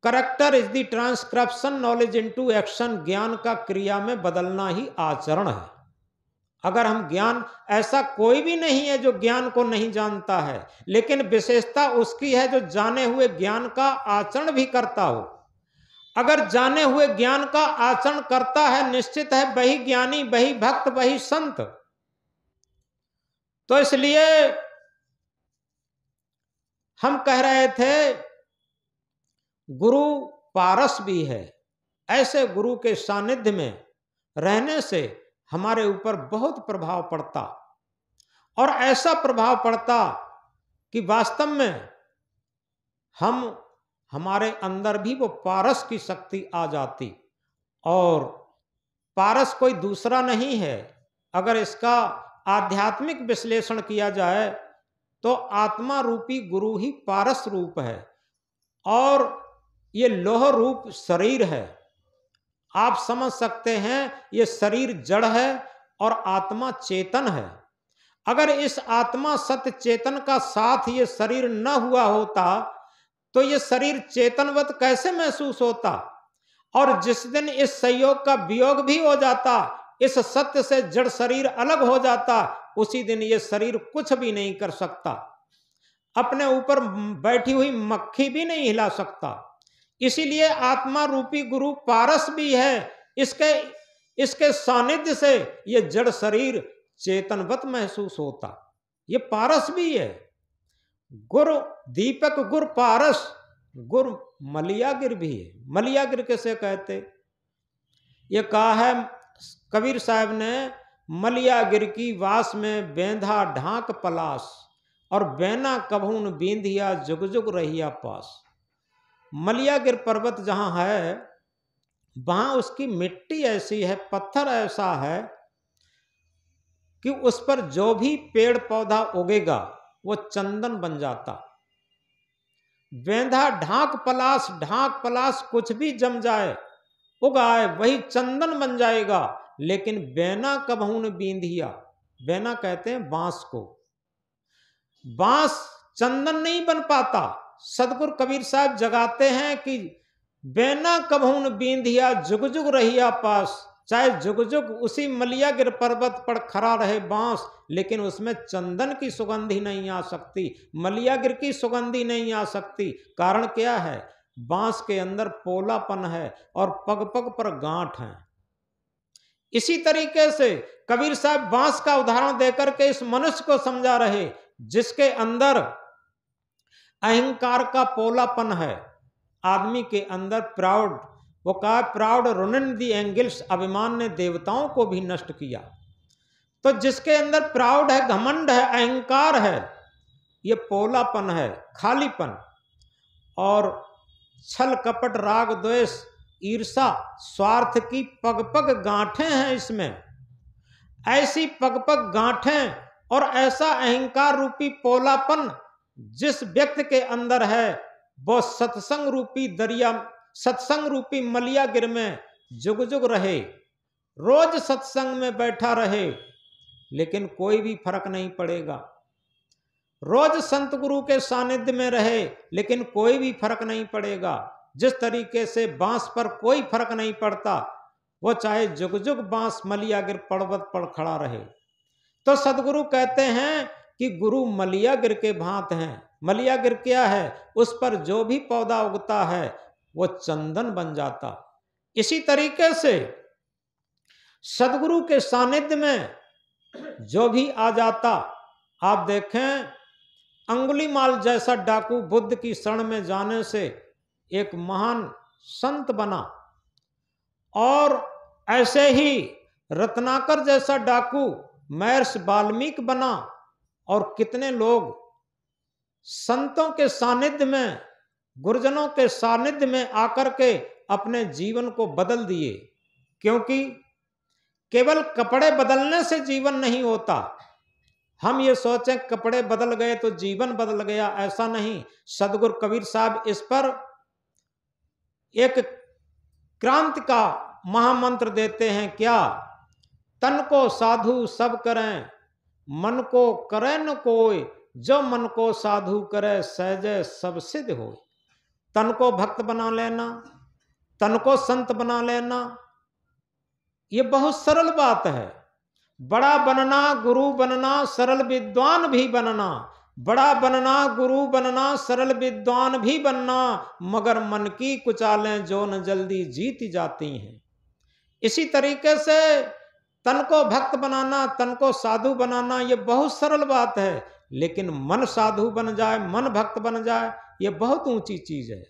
character is the transcription knowledge into action, ज्ञान का क्रिया में बदलना ही आचरण है। अगर हम ज्ञान, ऐसा कोई भी नहीं है जो ज्ञान को नहीं जानता है, लेकिन विशेषता उसकी है जो जाने हुए ज्ञान का आचरण भी करता हो। अगर जाने हुए ज्ञान का आचरण करता है, निश्चित है वही ज्ञानी, वही भक्त, वही संत। तो इसलिए हम कह रहे थे गुरु पारस भी है। ऐसे गुरु के सानिध्य में रहने से हमारे ऊपर बहुत प्रभाव पड़ता, और ऐसा प्रभाव पड़ता कि वास्तव में हमारे अंदर भी वो पारस की शक्ति आ जाती। और पारस कोई दूसरा नहीं है। अगर इसका आध्यात्मिक विश्लेषण किया जाए तो आत्मा रूपी गुरु ही पारस रूप है, और ये लोह रूप शरीर है। आप समझ सकते हैं ये शरीर जड़ है और आत्मा चेतन है। अगर इस आत्मा सत्य चेतन का साथ ये शरीर न हुआ होता तो ये शरीर चेतनवत कैसे महसूस होता। और जिस दिन इस संयोग का वियोग भी हो जाता, इस सत्य से जड़ शरीर अलग हो जाता, उसी दिन ये शरीर कुछ भी नहीं कर सकता, अपने ऊपर बैठी हुई मक्खी भी नहीं हिला सकता। इसीलिए आत्मा रूपी गुरु पारस भी है। इसके सानिध्य से ये जड़ शरीर चेतनवत महसूस होता। ये पारस भी है। गुरु दीपक, गुरु पारस, गुरु मलियागिर भी है। मलियागिर कैसे कहते, ये कहा है कबीर साहब ने, मलियागिर की वास में बेंधा ढांक पलास, और बेना कभून बींधिया जुग जुग रहिया पास। मलियागिर पर्वत जहां है वहां उसकी मिट्टी ऐसी है, पत्थर ऐसा है कि उस पर जो भी पेड़ पौधा उगेगा वो चंदन बन जाता। बेंधा ढाक पलास कुछ भी जम जाए उगाए वही चंदन बन जाएगा। लेकिन बेना कबहून बींधिया, बेना कहते हैं बांस को, बांस चंदन नहीं बन पाता। सदगुरु कबीर साहब जगाते हैं कि बेना कबहून बींधिया जुग जुग रहिया पास। चाहे जुग जुग उसी मलिया गिर पर्वत पर खड़ा रहे बांस, लेकिन उसमें चंदन की सुगंधी नहीं आ सकती, मलिया गिर की सुगंधी नहीं आ सकती। कारण क्या है? बांस के अंदर पोलापन है और पग पग पर गांठ है। इसी तरीके से कबीर साहब बांस का उदाहरण देकर के इस मनुष्य को समझा रहे जिसके अंदर अहंकार का पोलापन है, आदमी के अंदर प्राउड, वो कहा प्राउड रुनन दी एंगल्स, अभिमान ने देवताओं को भी नष्ट किया। तो जिसके अंदर प्राउड है, घमंड है, अहंकार है, ये पोलापन है, खालीपन, और छल कपट राग द्वेष ईर्षा स्वार्थ की पग पग गांठें हैं इसमें। ऐसी पग पग गांठें और ऐसा अहंकार रूपी पोलापन जिस व्यक्ति के अंदर है वो सत्संग रूपी दरिया, सत्संग रूपी मलिया गिर में जुग जुग रहे, रोज सत्संग में बैठा रहे, लेकिन कोई भी फर्क नहीं पड़ेगा। रोज संत गुरु के सानिध्य में रहे, लेकिन कोई भी फर्क नहीं पड़ेगा। जिस तरीके से बांस पर कोई फर्क नहीं पड़ता, वो चाहे जुग जुग बांस मलिया गिर पर्वत पर खड़ा रहे। तो सदगुरु कहते हैं कि गुरु मलिया गिर के भांत हैं। मलिया गिर क्या है? उस पर जो भी पौधा उगता है वो चंदन बन जाता। इसी तरीके से सदगुरु के सानिध्य में जो भी आ जाता, आप देखें अंगुलीमाल जैसा डाकू बुद्ध की शरण में जाने से एक महान संत बना, और ऐसे ही रत्नाकर जैसा डाकू महर्षि वाल्मीकि बना, और कितने लोग संतों के सानिध्य में, गुरुजनों के सानिध्य में आकर के अपने जीवन को बदल दिए। क्योंकि केवल कपड़े बदलने से जीवन नहीं होता। हम ये सोचें कपड़े बदल गए तो जीवन बदल गया, ऐसा नहीं। सदगुरु कबीर साहब इस पर एक क्रांति का महामंत्र देते हैं। क्या? तन को साधु सब करें, मन को करे न कोई, जो मन को साधु करे सहजे सब सिद्ध हो। तन को भक्त बना लेना, तन को संत बना लेना, ये बहुत सरल बात है। बड़ा बनना, गुरु बनना, सरल विद्वान भी बनना, बड़ा बनना, गुरु बनना, सरल विद्वान भी बनना, मगर मन की कुचालें जो न जल्दी जीत जाती हैं। इसी तरीके से तन को भक्त बनाना, तन को साधु बनाना, ये बहुत सरल बात है। लेकिन मन साधु बन जाए, मन भक्त बन जाए, ये बहुत ऊंची चीज है।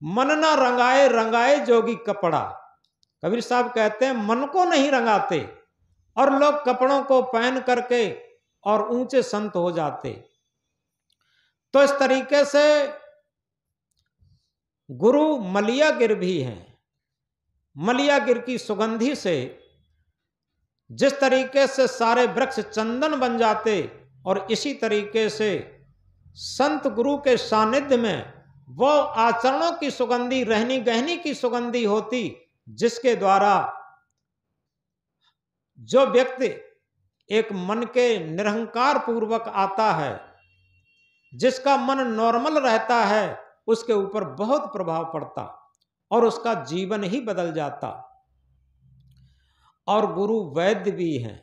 मन ना रंगाए, रंगाए जोगी कपड़ा। कबीर साहब कहते हैं मन को नहीं रंगाते, और लोग कपड़ों को पहन करके और ऊंचे संत हो जाते। तो इस तरीके से गुरु मलिया गिर भी हैं। मलिया गिर की सुगंधी से जिस तरीके से सारे वृक्ष चंदन बन जाते, और इसी तरीके से संत गुरु के सानिध्य में वो आचरणों की सुगंधी, रहनी गहनी की सुगंधी होती, जिसके द्वारा जो व्यक्ति एक मन के निरहंकार पूर्वक आता है, जिसका मन नॉर्मल रहता है, उसके ऊपर बहुत प्रभाव पड़ता और उसका जीवन ही बदल जाता। और गुरु वैद्य भी हैं,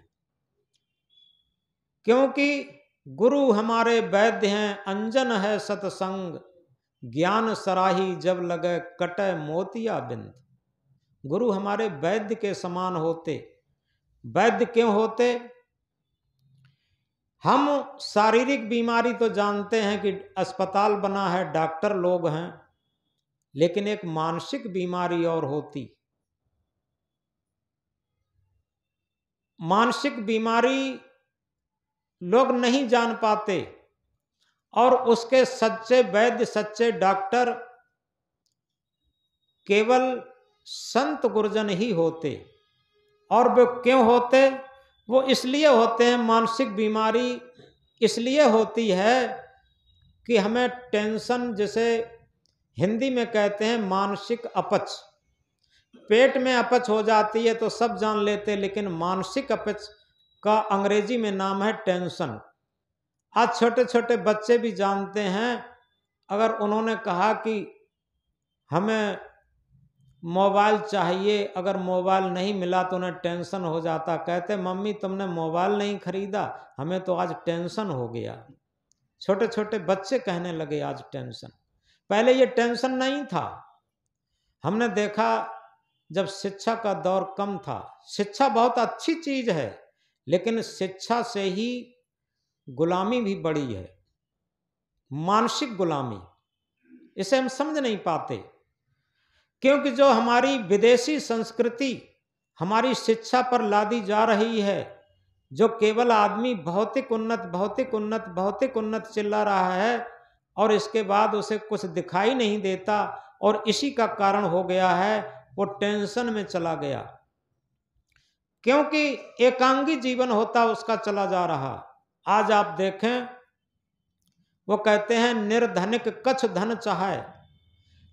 क्योंकि गुरु हमारे वैद्य हैं। अंजन है सतसंग, ज्ञान सराही जब लगे कटे मोतिया बिंद। गुरु हमारे वैद्य के समान होते। वैद्य क्यों होते? हम शारीरिक बीमारी तो जानते हैं कि अस्पताल बना है, डॉक्टर लोग हैं, लेकिन एक मानसिक बीमारी और होती। मानसिक बीमारी लोग नहीं जान पाते, और उसके सच्चे वैद्य, सच्चे डॉक्टर केवल संत गुरुजन ही होते। और वे क्यों होते? वो इसलिए होते हैं, मानसिक बीमारी इसलिए होती है कि हमें टेंशन, जैसे हिंदी में कहते हैं मानसिक अपच। पेट में अपच हो जाती है तो सब जान लेते, लेकिन मानसिक अपच का अंग्रेजी में नाम है टेंशन। आज छोटे छोटे बच्चे भी जानते हैं, अगर उन्होंने कहा कि हमें मोबाइल चाहिए, अगर मोबाइल नहीं मिला तो उन्हें टेंशन हो जाता। कहते मम्मी तुमने मोबाइल नहीं खरीदा, हमें तो आज टेंशन हो गया। छोटे छोटे बच्चे कहने लगे आज टेंशन। पहले ये टेंशन नहीं था। हमने देखा जब शिक्षा का दौर कम था, शिक्षा बहुत अच्छी चीज है, लेकिन शिक्षा से ही गुलामी भी बड़ी है, मानसिक गुलामी। इसे हम समझ नहीं पाते, क्योंकि जो हमारी विदेशी संस्कृति हमारी शिक्षा पर लादी जा रही है, जो केवल आदमी भौतिक उन्नत भौतिक उन्नत भौतिक उन्नत चिल्ला रहा है और इसके बाद उसे कुछ दिखाई नहीं देता, और इसी का कारण हो गया है वो टेंशन में चला गया, क्योंकि एकांगी जीवन होता उसका चला जा रहा। आज आप देखें, वो कहते हैं निर्धनिक कछ धन चाहे,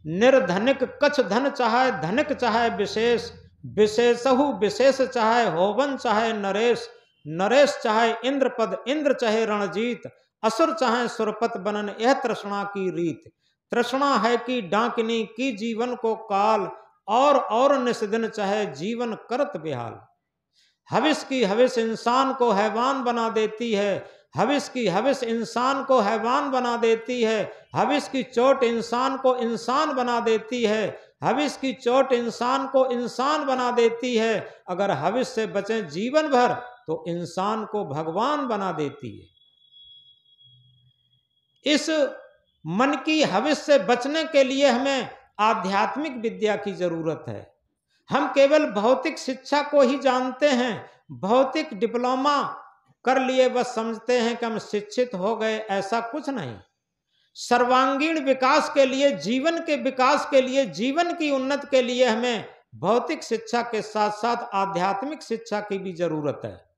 निर्धनिक कछ धन चाहे, धनिक चाहे विशेष, विशेषहु विशेष चाहे होवन चाहे नरेश, नरेश चाहे इंद्र पद, इंद्र चाहे रणजीत, असुर चाहे सुरपत बनन, यह तृष्णा की रीत। तृष्णा है कि डांकनी की जीवन को काल, और निस्दिन चाहे जीवन करत बेहाल। हविस की हविस इंसान को हैवान बना देती है, हविस की हविस इंसान को हैवान बना देती है, हविस की चोट इंसान को इंसान बना देती है, हविस की चोट इंसान को इंसान बना देती है। अगर हविस से बचें जीवन भर तो इंसान को भगवान बना देती है। इस मन की हविस से बचने के लिए हमें आध्यात्मिक विद्या की जरूरत है। हम केवल भौतिक शिक्षा को ही जानते हैं, भौतिक डिप्लोमा कर लिए बस समझते हैं कि हम शिक्षित हो गए, ऐसा कुछ नहीं। सर्वांगीण विकास के लिए, जीवन के विकास के लिए, जीवन की उन्नति के लिए हमें भौतिक शिक्षा के साथ साथ आध्यात्मिक शिक्षा की भी जरूरत है,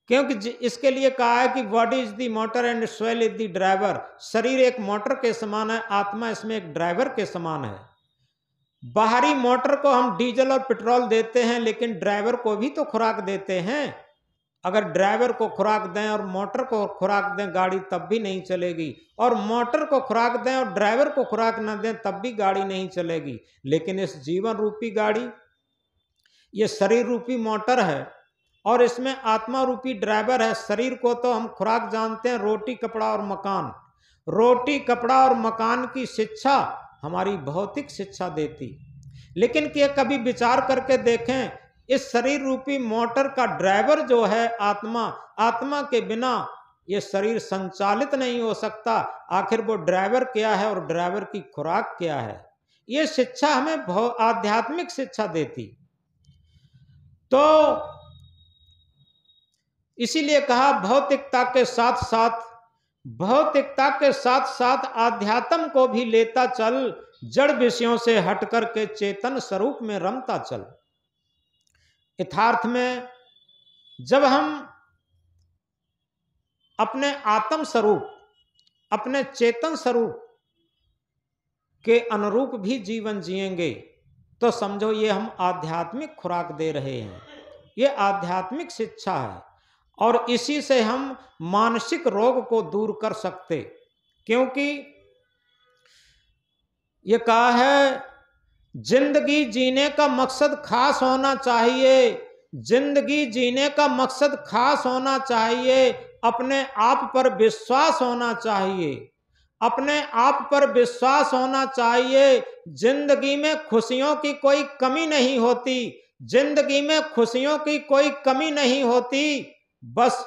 क्योंकि इसके लिए कहा है कि body is the motor and soul is the driver. शरीर एक मोटर के समान है, आत्मा इसमें एक ड्राइवर के समान है। बाहरी मोटर को हम डीजल और पेट्रोल देते हैं, लेकिन ड्राइवर को भी तो खुराक देते हैं। अगर ड्राइवर को खुराक दें और मोटर को खुराक दें गाड़ी तब भी नहीं चलेगी, और मोटर को खुराक दें और ड्राइवर को खुराक न दें तब भी गाड़ी नहीं चलेगी। लेकिन इस जीवन रूपी गाड़ी, ये शरीर रूपी मोटर है और इसमें आत्मा रूपी ड्राइवर है। शरीर को तो हम खुराक जानते हैं, रोटी कपड़ा और मकान। रोटी कपड़ा और मकान की शिक्षा हमारी भौतिक शिक्षा देती, लेकिन क्या कभी विचार करके देखें, इस शरीर रूपी मोटर का ड्राइवर जो है आत्मा, आत्मा के बिना ये शरीर संचालित नहीं हो सकता। आखिर वो ड्राइवर क्या है और ड्राइवर की खुराक क्या है, ये शिक्षा हमें आध्यात्मिक शिक्षा देती। तो इसीलिए कहा भौतिकता के साथ साथ, भौतिकता के साथ साथ आध्यात्म को भी लेता चल, जड़ विषयों से हटकर के चेतन स्वरूप में रमता चल। यथार्थ में जब हम अपने आत्म स्वरूप, अपने चेतन स्वरूप के अनुरूप भी जीवन जिएंगे तो समझो ये हम आध्यात्मिक खुराक दे रहे हैं, ये आध्यात्मिक शिक्षा है, और इसी से हम मानसिक रोग को दूर कर सकते। क्योंकि ये कहा है जिंदगी जीने का मकसद खास होना चाहिए, जिंदगी जीने का मकसद खास होना चाहिए, अपने आप पर विश्वास होना चाहिए, अपने आप पर विश्वास होना चाहिए। जिंदगी में खुशियों की कोई कमी नहीं होती, जिंदगी में खुशियों की कोई कमी नहीं होती, बस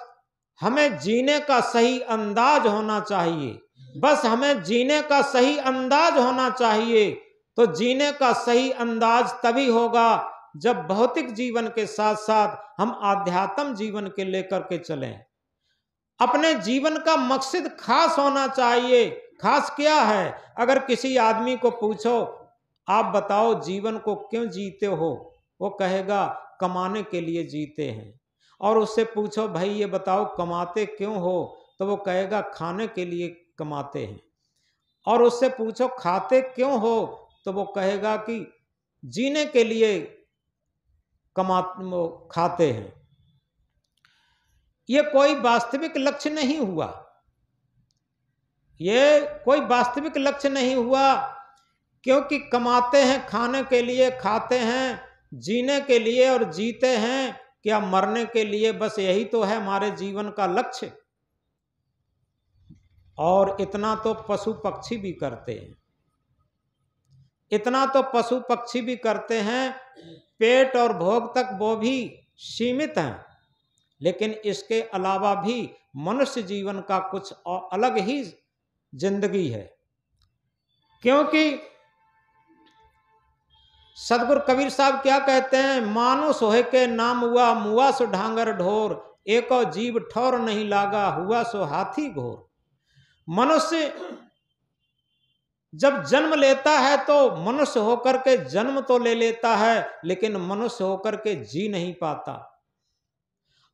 हमें जीने का सही अंदाज होना चाहिए, बस हमें जीने का सही अंदाज होना चाहिए। तो जीने का सही अंदाज तभी होगा जब भौतिक जीवन के साथ साथ हम आध्यात्म जीवन के लेकर के चलें। अपने जीवन का मकसद खास होना चाहिए। खास क्या है? अगर किसी आदमी को पूछो आप बताओ जीवन को क्यों जीते हो, वो कहेगा कमाने के लिए जीते हैं। और उससे पूछो भाई ये बताओ कमाते क्यों हो, तो वो कहेगा खाने के लिए कमाते हैं। और उससे पूछो खाते क्यों हो, तो वो कहेगा कि जीने के लिए खाते हैं। ये कोई वास्तविक लक्ष्य नहीं हुआ, ये कोई वास्तविक लक्ष्य नहीं हुआ, क्योंकि कमाते हैं खाने के लिए, खाते हैं जीने के लिए और जीते हैं क्या मरने के लिए। बस यही तो है हमारे जीवन का लक्ष्य। और इतना तो पशु पक्षी भी करते हैं, इतना तो पशु पक्षी भी करते हैं। पेट और भोग तक वो भी सीमित हैं, लेकिन इसके अलावा भी मनुष्य जीवन का कुछ और अलग ही जिंदगी है। क्योंकि सदगुरु कबीर साहब क्या कहते हैं, मानुष होए के नाम हुआ, मुआ सो ढांगर ढोर, एको जीव ठौर नहीं लागा, हुआ सो हाथी घोर। मनुष्य जब जन्म लेता है तो मनुष्य होकर के जन्म तो ले लेता है, लेकिन मनुष्य होकर के जी नहीं पाता।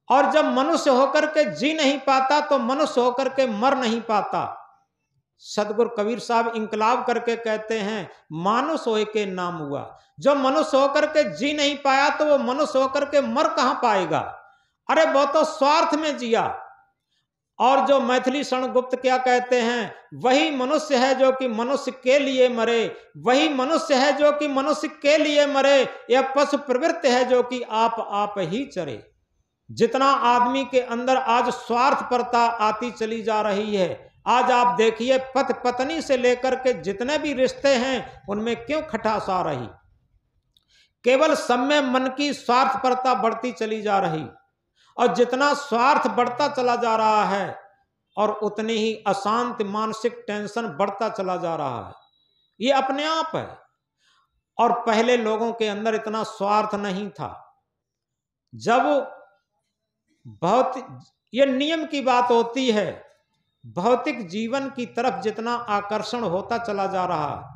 और जब मनुष्य होकर के जी नहीं पाता तो मनुष्य होकर के मर नहीं पाता। सदगुरु कबीर साहब इंकलाब करके कहते हैं, मानुष होए के नाम हुआ। जो मनुष्य होकर के जी नहीं पाया तो वो मनुष्य होकर के मर कहां पाएगा। अरे वो तो स्वार्थ में जिया। और जो मैथिली शरण गुप्त क्या कहते हैं, वही मनुष्य है जो कि मनुष्य के लिए मरे, वही मनुष्य है जो कि मनुष्य के लिए मरे, यह पशु प्रवृत्ति है जो कि आप ही चरे। जितना आदमी के अंदर आज स्वार्थपरता आती चली जा रही है, आज आप देखिए पति पत्नी से लेकर के जितने भी रिश्ते हैं उनमें क्यों खटास आ रही। केवल सब में मन की स्वार्थपरता बढ़ती चली जा रही, और जितना स्वार्थ बढ़ता चला जा रहा है और उतनी ही अशांत मानसिक टेंशन बढ़ता चला जा रहा है। ये अपने आप है। और पहले लोगों के अंदर इतना स्वार्थ नहीं था। जब ये नियम की बात होती है, भौतिक जीवन की तरफ जितना आकर्षण होता चला जा रहा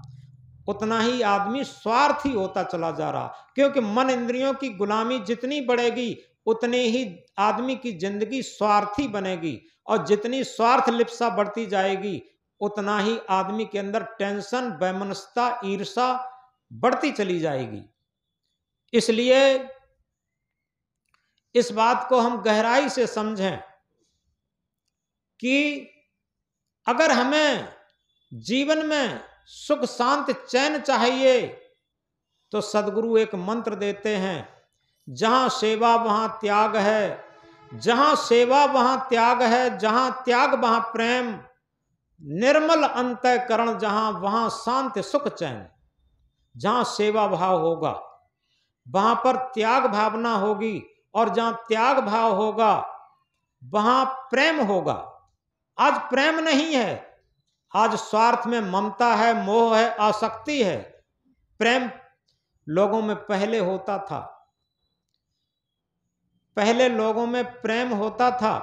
उतना ही आदमी स्वार्थी होता चला जा रहा। क्योंकि मन इंद्रियों की गुलामी जितनी बढ़ेगी उतनी ही आदमी की जिंदगी स्वार्थी बनेगी, और जितनी स्वार्थ लिप्सा बढ़ती जाएगी उतना ही आदमी के अंदर टेंशन, वैमनस्यता, ईर्षा बढ़ती चली जाएगी। इसलिए इस बात को हम गहराई से समझें कि अगर हमें जीवन में सुख शांत चैन चाहिए तो सदगुरु एक मंत्र देते हैं, जहां सेवा वहां त्याग है, जहां सेवा वहां त्याग है, जहां त्याग वहां प्रेम, निर्मल अंतःकरण जहां वहां शांति सुख चैन। जहां सेवा भाव होगा वहां पर त्याग भावना होगी, और जहां त्याग भाव होगा वहां प्रेम होगा। आज प्रेम नहीं है, आज स्वार्थ में ममता है, मोह है, आसक्ति है। प्रेम लोगों में पहले होता था, पहले लोगों में प्रेम होता था।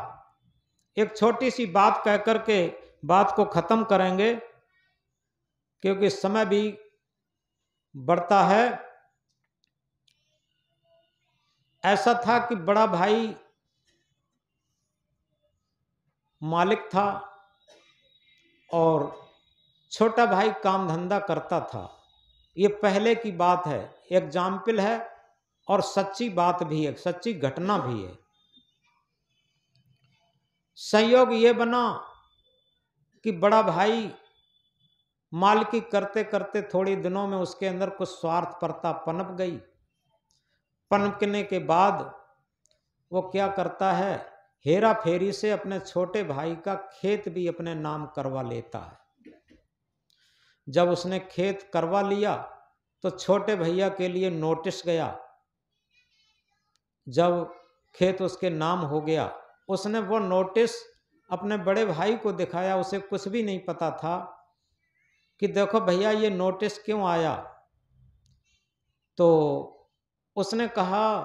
एक छोटी सी बात कह करके बात को खत्म करेंगे, क्योंकि समय भी बढ़ता है। ऐसा था कि बड़ा भाई मालिक था और छोटा भाई काम धंधा करता था। ये पहले की बात है, एग्जाम्पल है और सच्ची बात भी है, सच्ची घटना भी है। संयोग ये बना कि बड़ा भाई मालिकी करते करते थोड़ी दिनों में उसके अंदर कुछ स्वार्थपरता पनप गई। पनपने के बाद वो क्या करता है, हेरा फेरी से अपने छोटे भाई का खेत भी अपने नाम करवा लेता है। जब उसने खेत करवा लिया तो छोटे भैया के लिए नोटिस गया। जब खेत उसके नाम हो गया, उसने वो नोटिस अपने बड़े भाई को दिखाया। उसे कुछ भी नहीं पता था कि देखो भैया ये नोटिस क्यों आया। तो उसने कहा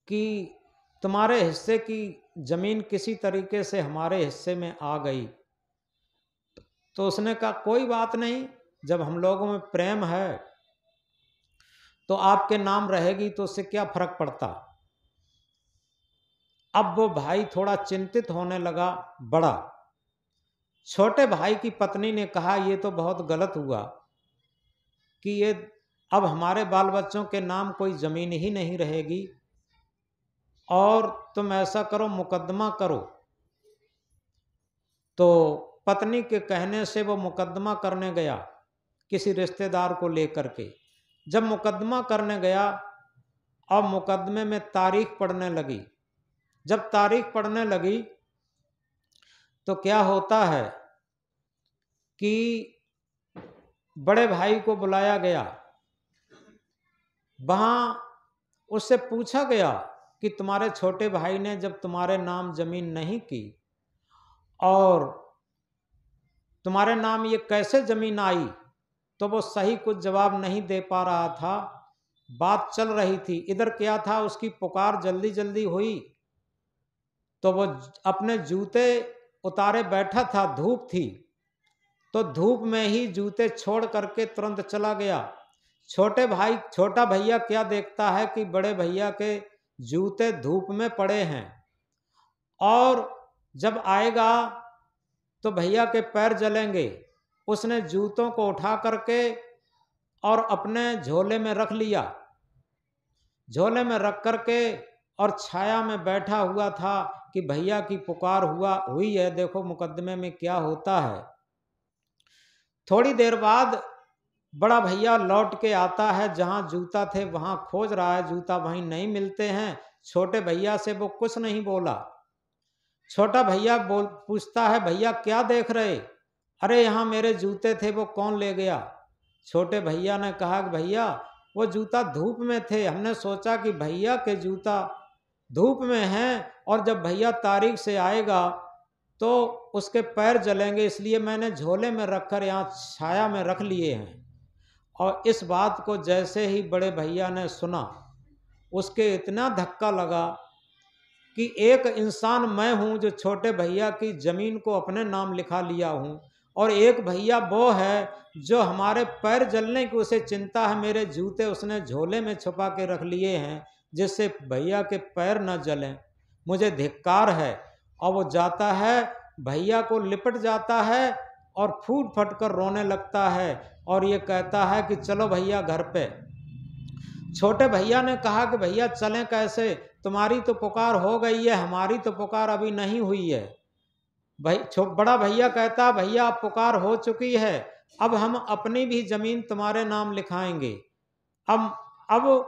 कि तुम्हारे हिस्से की जमीन किसी तरीके से हमारे हिस्से में आ गई। तो उसने कहा कोई बात नहीं, जब हम लोगों में प्रेम है तो आपके नाम रहेगी तो उससे क्या फर्क पड़ता। अब वो भाई थोड़ा चिंतित होने लगा, बड़ा। छोटे भाई की पत्नी ने कहा, ये तो बहुत गलत हुआ कि ये अब हमारे बाल बच्चों के नाम कोई जमीन ही नहीं रहेगी, और तुम ऐसा करो, मुकदमा करो। तो पत्नी के कहने से वो मुकदमा करने गया किसी रिश्तेदार को लेकर के। जब मुकदमा करने गया और मुकदमे में तारीख पढ़ने लगी, जब तारीख पढ़ने लगी तो क्या होता है कि बड़े भाई को बुलाया गया। वहां उससे पूछा गया कि तुम्हारे छोटे भाई ने जब तुम्हारे नाम जमीन नहीं की और तुम्हारे नाम ये कैसे जमीन आई, तो वो सही कुछ जवाब नहीं दे पा रहा था। बात चल रही थी, इधर क्या था, उसकी पुकार जल्दी जल्दी हुई तो वो अपने जूते उतारे बैठा था, धूप थी, तो धूप में ही जूते छोड़ करके तुरंत चला गया। छोटा भैया क्या देखता है कि बड़े भैया के जूते धूप में पड़े हैं, और जब आएगा तो भैया के पैर जलेंगे। उसने जूतों को उठा करके और अपने झोले में रख लिया, झोले में रख करके और छाया में बैठा हुआ था कि भैया की पुकार हुई है, देखो मुकदमे में क्या होता है। थोड़ी देर बाद बड़ा भैया लौट के आता है, जहां जूता थे वहां खोज रहा है, जूता वहीं नहीं मिलते हैं। छोटे भैया से वो कुछ नहीं बोला। छोटा भैया पूछता है, भैया क्या देख रहे? अरे यहाँ मेरे जूते थे, वो कौन ले गया? छोटे भैया ने कहा कि भैया वो जूता धूप में थे, हमने सोचा कि भैया के जूता धूप में हैं और जब भैया तारीख से आएगा तो उसके पैर जलेंगे, इसलिए मैंने झोले में रखकर यहाँ छाया में रख लिए हैं। और इस बात को जैसे ही बड़े भैया ने सुना, उसके इतना धक्का लगा कि एक इंसान मैं हूँ जो छोटे भैया की जमीन को अपने नाम लिखा लिया हूँ, और एक भैया वो है जो हमारे पैर जलने की उसे चिंता है, मेरे जूते उसने झोले में छुपा के रख लिए हैं जिससे भैया के पैर न जलें, मुझे धिक्कार है। और वो जाता है, भैया को लिपट जाता है और फूट फट कर रोने लगता है और ये कहता है कि चलो भैया घर पे। छोटे भैया ने कहा कि भैया चलें कैसे, तुम्हारी तो पुकार हो गई है, हमारी तो पुकार अभी नहीं हुई है। बड़ा भैया कहता, भैया अब पुकार हो चुकी है, अब हम अपनी भी जमीन तुम्हारे नाम लिखाएंगे, अब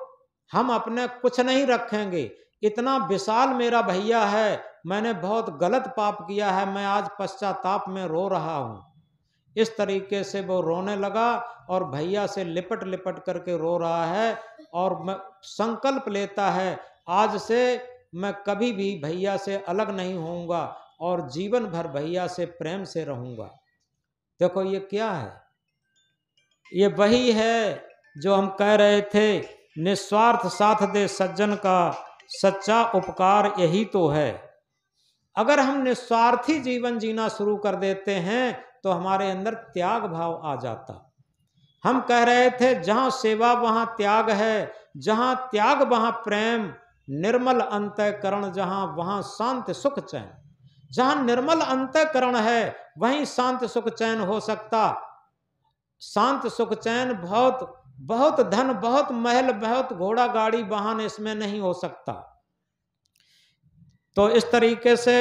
हम अपने कुछ नहीं रखेंगे, इतना विशाल मेरा भैया है, मैंने बहुत गलत पाप किया है, मैं आज पश्चाताप में रो रहा हूँ। इस तरीके से वो रोने लगा और भैया से लिपट लिपट करके रो रहा है और संकल्प लेता है, आज से मैं कभी भी भैया से अलग नहीं होऊंगा और जीवन भर भैया से प्रेम से रहूंगा। देखो ये क्या है, ये वही है जो हम कह रहे थे, निस्वार्थ साथ दे सज्जन का सच्चा उपकार यही तो है। अगर हम निस्वार्थी जीवन जीना शुरू कर देते हैं तो हमारे अंदर त्याग भाव आ जाता। हम कह रहे थे जहां सेवा वहां त्याग है, जहां त्याग वहां प्रेम, निर्मल अंतःकरण जहां वहां शांति सुख चैन। जहां निर्मल अंतःकरण है वहीं शांति सुख चैन हो सकता। शांत सुख चैन बहुत बहुत धन, बहुत महल, बहुत घोड़ा गाड़ी वाहन इसमें नहीं हो सकता। तो इस तरीके से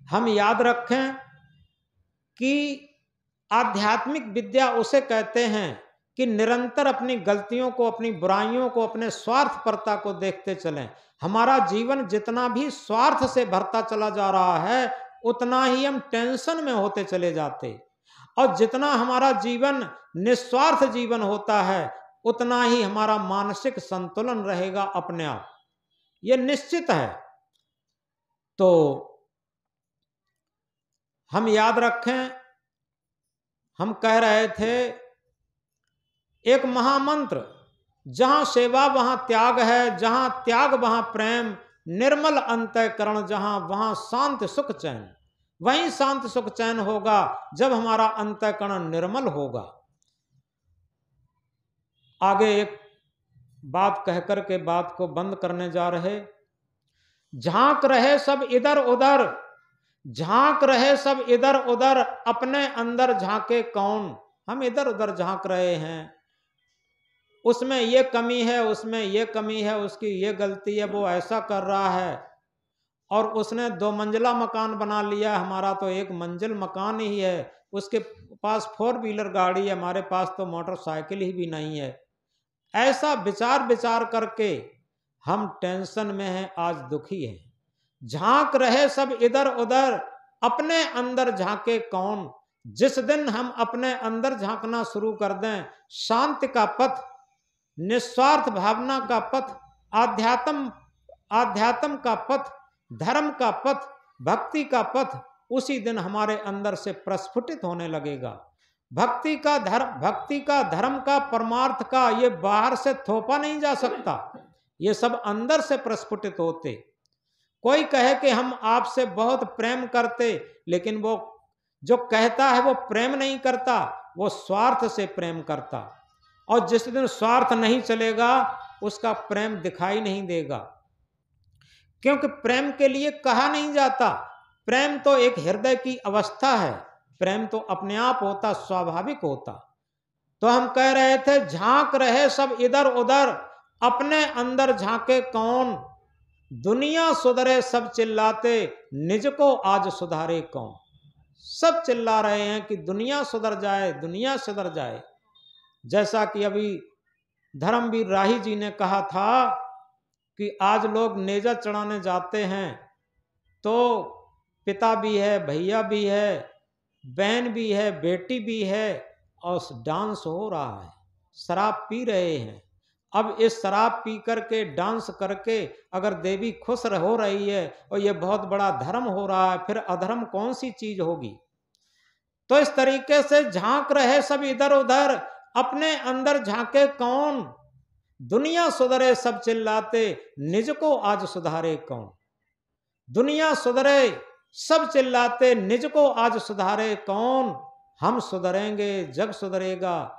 हम याद रखें कि आध्यात्मिक विद्या उसे कहते हैं कि निरंतर अपनी गलतियों को, अपनी बुराइयों को, अपने स्वार्थपरता को देखते चलें। हमारा जीवन जितना भी स्वार्थ से भरता चला जा रहा है उतना ही हम टेंशन में होते चले जाते, और जितना हमारा जीवन निस्वार्थ जीवन होता है उतना ही हमारा मानसिक संतुलन रहेगा अपने आप, ये निश्चित है। तो हम याद रखें, हम कह रहे थे एक महामंत्र, जहां सेवा वहां त्याग है, जहां त्याग वहां प्रेम, निर्मल अंतःकरण जहां वहां शांति सुख चैन। वहीं शांति सुख चैन होगा जब हमारा अंतःकरण निर्मल होगा। आगे एक बात कहकर के बात को बंद करने जा रहे। झांक रहे सब इधर उधर, झांक रहे सब इधर उधर, अपने अंदर झांके कौन। हम इधर उधर झांक रहे हैं, उसमें ये कमी है, उसमें ये कमी है, उसकी ये गलती है, वो ऐसा कर रहा है, और उसने 2 मंजिला मकान बना लिया, हमारा तो 1 मंजिल मकान ही है, उसके पास 4 व्हीलर गाड़ी है, हमारे पास तो मोटरसाइकिल ही भी नहीं है। ऐसा विचार विचार करके हम टेंशन में हैं, आज दुखी हैं। झांक रहे सब इधर उधर, अपने अंदर झांके कौन। जिस दिन हम अपने अंदर झांकना शुरू कर दें, शांति का पथ, निस्वार्थ भावना का पथ, आध्यात्म का पथ, धर्म का पथ, भक्ति का पथ, उसी दिन हमारे अंदर से प्रस्फुटित होने लगेगा। भक्ति का धर्म का, परमार्थ का, ये बाहर से थोपा नहीं जा सकता, ये सब अंदर से प्रस्फुटित होते। कोई कहे कि हम आपसे बहुत प्रेम करते, लेकिन वो जो कहता है वो प्रेम नहीं करता, वो स्वार्थ से प्रेम करता। और जिस दिन स्वार्थ नहीं चलेगा, उसका प्रेम दिखाई नहीं देगा, क्योंकि प्रेम के लिए कहा नहीं जाता। प्रेम तो एक हृदय की अवस्था है, प्रेम तो अपने आप होता, स्वाभाविक होता। तो हम कह रहे थे, झांक रहे सब इधर उधर, अपने अंदर झांके कौन। दुनिया सुधरे सब चिल्लाते, निज को आज सुधारे कौन। सब चिल्ला रहे हैं कि दुनिया सुधर जाए, दुनिया सुधर जाए। जैसा कि अभी धर्मवीर राही जी ने कहा था कि आज लोग नेजा चढ़ाने जाते हैं तो पिता भी है, भैया भी है, बहन भी है, बेटी भी है, और डांस हो रहा है, शराब पी रहे हैं। अब इस शराब पी करके, डांस करके अगर देवी खुश हो रही है और ये बहुत बड़ा धर्म हो रहा है, फिर अधर्म कौन सी चीज होगी। तो इस तरीके से झांक रहे सब इधर उधर, अपने अंदर झांके कौन। दुनिया सुधरे सब चिल्लाते, निज को आज सुधारे कौन। दुनिया सुधरे सब चिल्लाते, निज को आज सुधारे कौन। हम सुधरेंगे, जग सुधरेगा।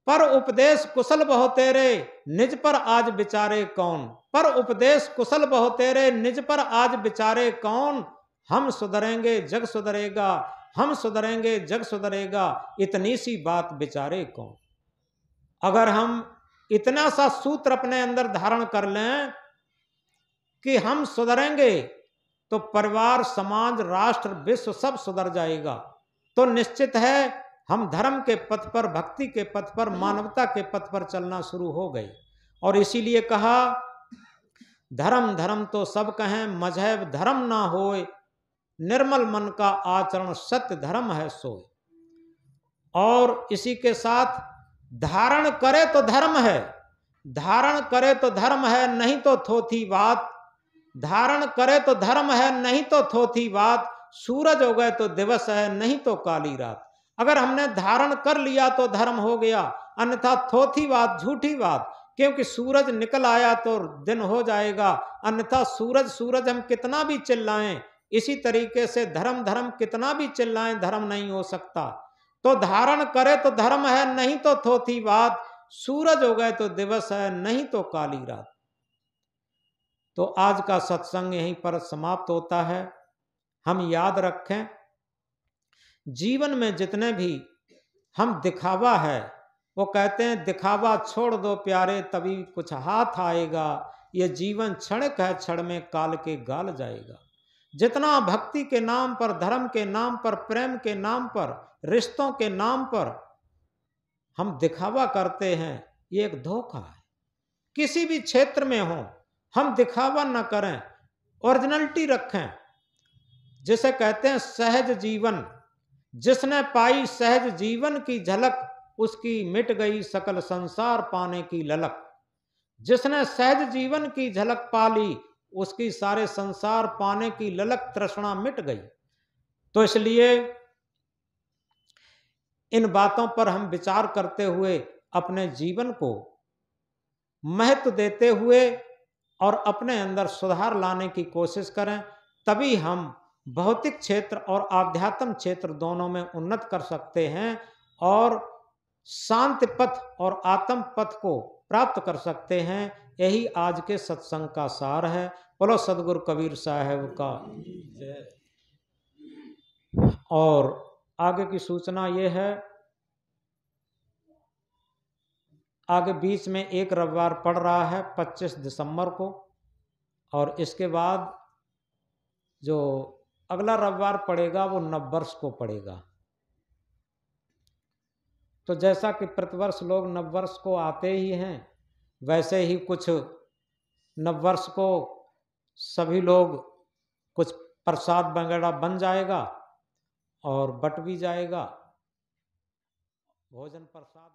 पर उपदेश कुशल बहु तेरे, निज पर आज विचारे कौन। पर उपदेश कुशल बहु तेरे, निज पर आज विचारे कौन। हम सुधरेंगे, जग सुधरेगा, हम सुधरेंगे, जग सुधरेगा, इतनी सी बात विचारे कौन। अगर हम इतना सा सूत्र अपने अंदर धारण कर लें कि हम सुधरेंगे, तो परिवार, समाज, राष्ट्र, विश्व सब सुधर जाएगा। तो निश्चित है हम धर्म के पथ पर, भक्ति के पथ पर, मानवता के पथ पर चलना शुरू हो गए। और इसीलिए कहा, धर्म धर्म तो सब कहें, मजहब धर्म ना होए, निर्मल मन का आचरण सत्य धर्म है सोए। और इसी के साथ, धारण करे तो धर्म है, धारण करे तो धर्म है, नहीं तो थोथी बात। धारण करे तो धर्म है, नहीं तो थोथी बात। सूरज हो गए तो दिवस है, नहीं तो काली रात। अगर हमने धारण कर लिया तो धर्म हो गया, अन्यथा थोथी बात, झूठी बात। क्योंकि सूरज निकल आया तो दिन हो जाएगा, अन्यथा सूरज सूरज हम कितना भी चिल्लाएं, इसी तरीके से धर्म धर्म कितना भी चिल्लाएं, धर्म नहीं हो सकता। तो धारण करे तो धर्म है, नहीं तो थोथी बात। सूरज हो गए तो दिवस है, नहीं तो काली रात। तो आज का सत्संग यहीं पर समाप्त होता है। हम याद रखें, जीवन में जितने भी हम दिखावा है, वो कहते हैं दिखावा छोड़ दो प्यारे, तभी कुछ हाथ आएगा। ये जीवन क्षणिक है, क्षण में काल के गाल जाएगा। जितना भक्ति के नाम पर, धर्म के नाम पर, प्रेम के नाम पर, रिश्तों के नाम पर हम दिखावा करते हैं, ये एक धोखा है। किसी भी क्षेत्र में हो, हम दिखावा न करें, ओरिजिनलिटी रखें। जिसे कहते हैं सहज जीवन। जिसने पाई सहज जीवन की झलक, उसकी मिट गई सकल संसार पाने की ललक। जिसने सहज जीवन की झलक पाली, उसकी सारे संसार पाने की ललक, तृष्णा मिट गई। तो इसलिए इन बातों पर हम विचार करते हुए अपने जीवन को महत्व देते हुए और अपने अंदर सुधार लाने की कोशिश करें, तभी हम भौतिक क्षेत्र और आध्यात्म क्षेत्र दोनों में उन्नत कर सकते हैं और शांति पथ और आत्म पथ को प्राप्त कर सकते हैं। यही आज के सत्संग का सार है। बोलो सदगुरु कबीर साहब का जय। और आगे की सूचना ये है, आगे बीच में एक रविवार पड़ रहा है 25 दिसंबर को, और इसके बाद जो अगला रविवार पड़ेगा वो नववर्ष को पड़ेगा। तो जैसा कि प्रतिवर्ष लोग नववर्ष को आते ही हैं, वैसे ही कुछ नववर्ष को सभी लोग कुछ प्रसाद वगैरह बन जाएगा और बट भी जाएगा। भोजन प्रसाद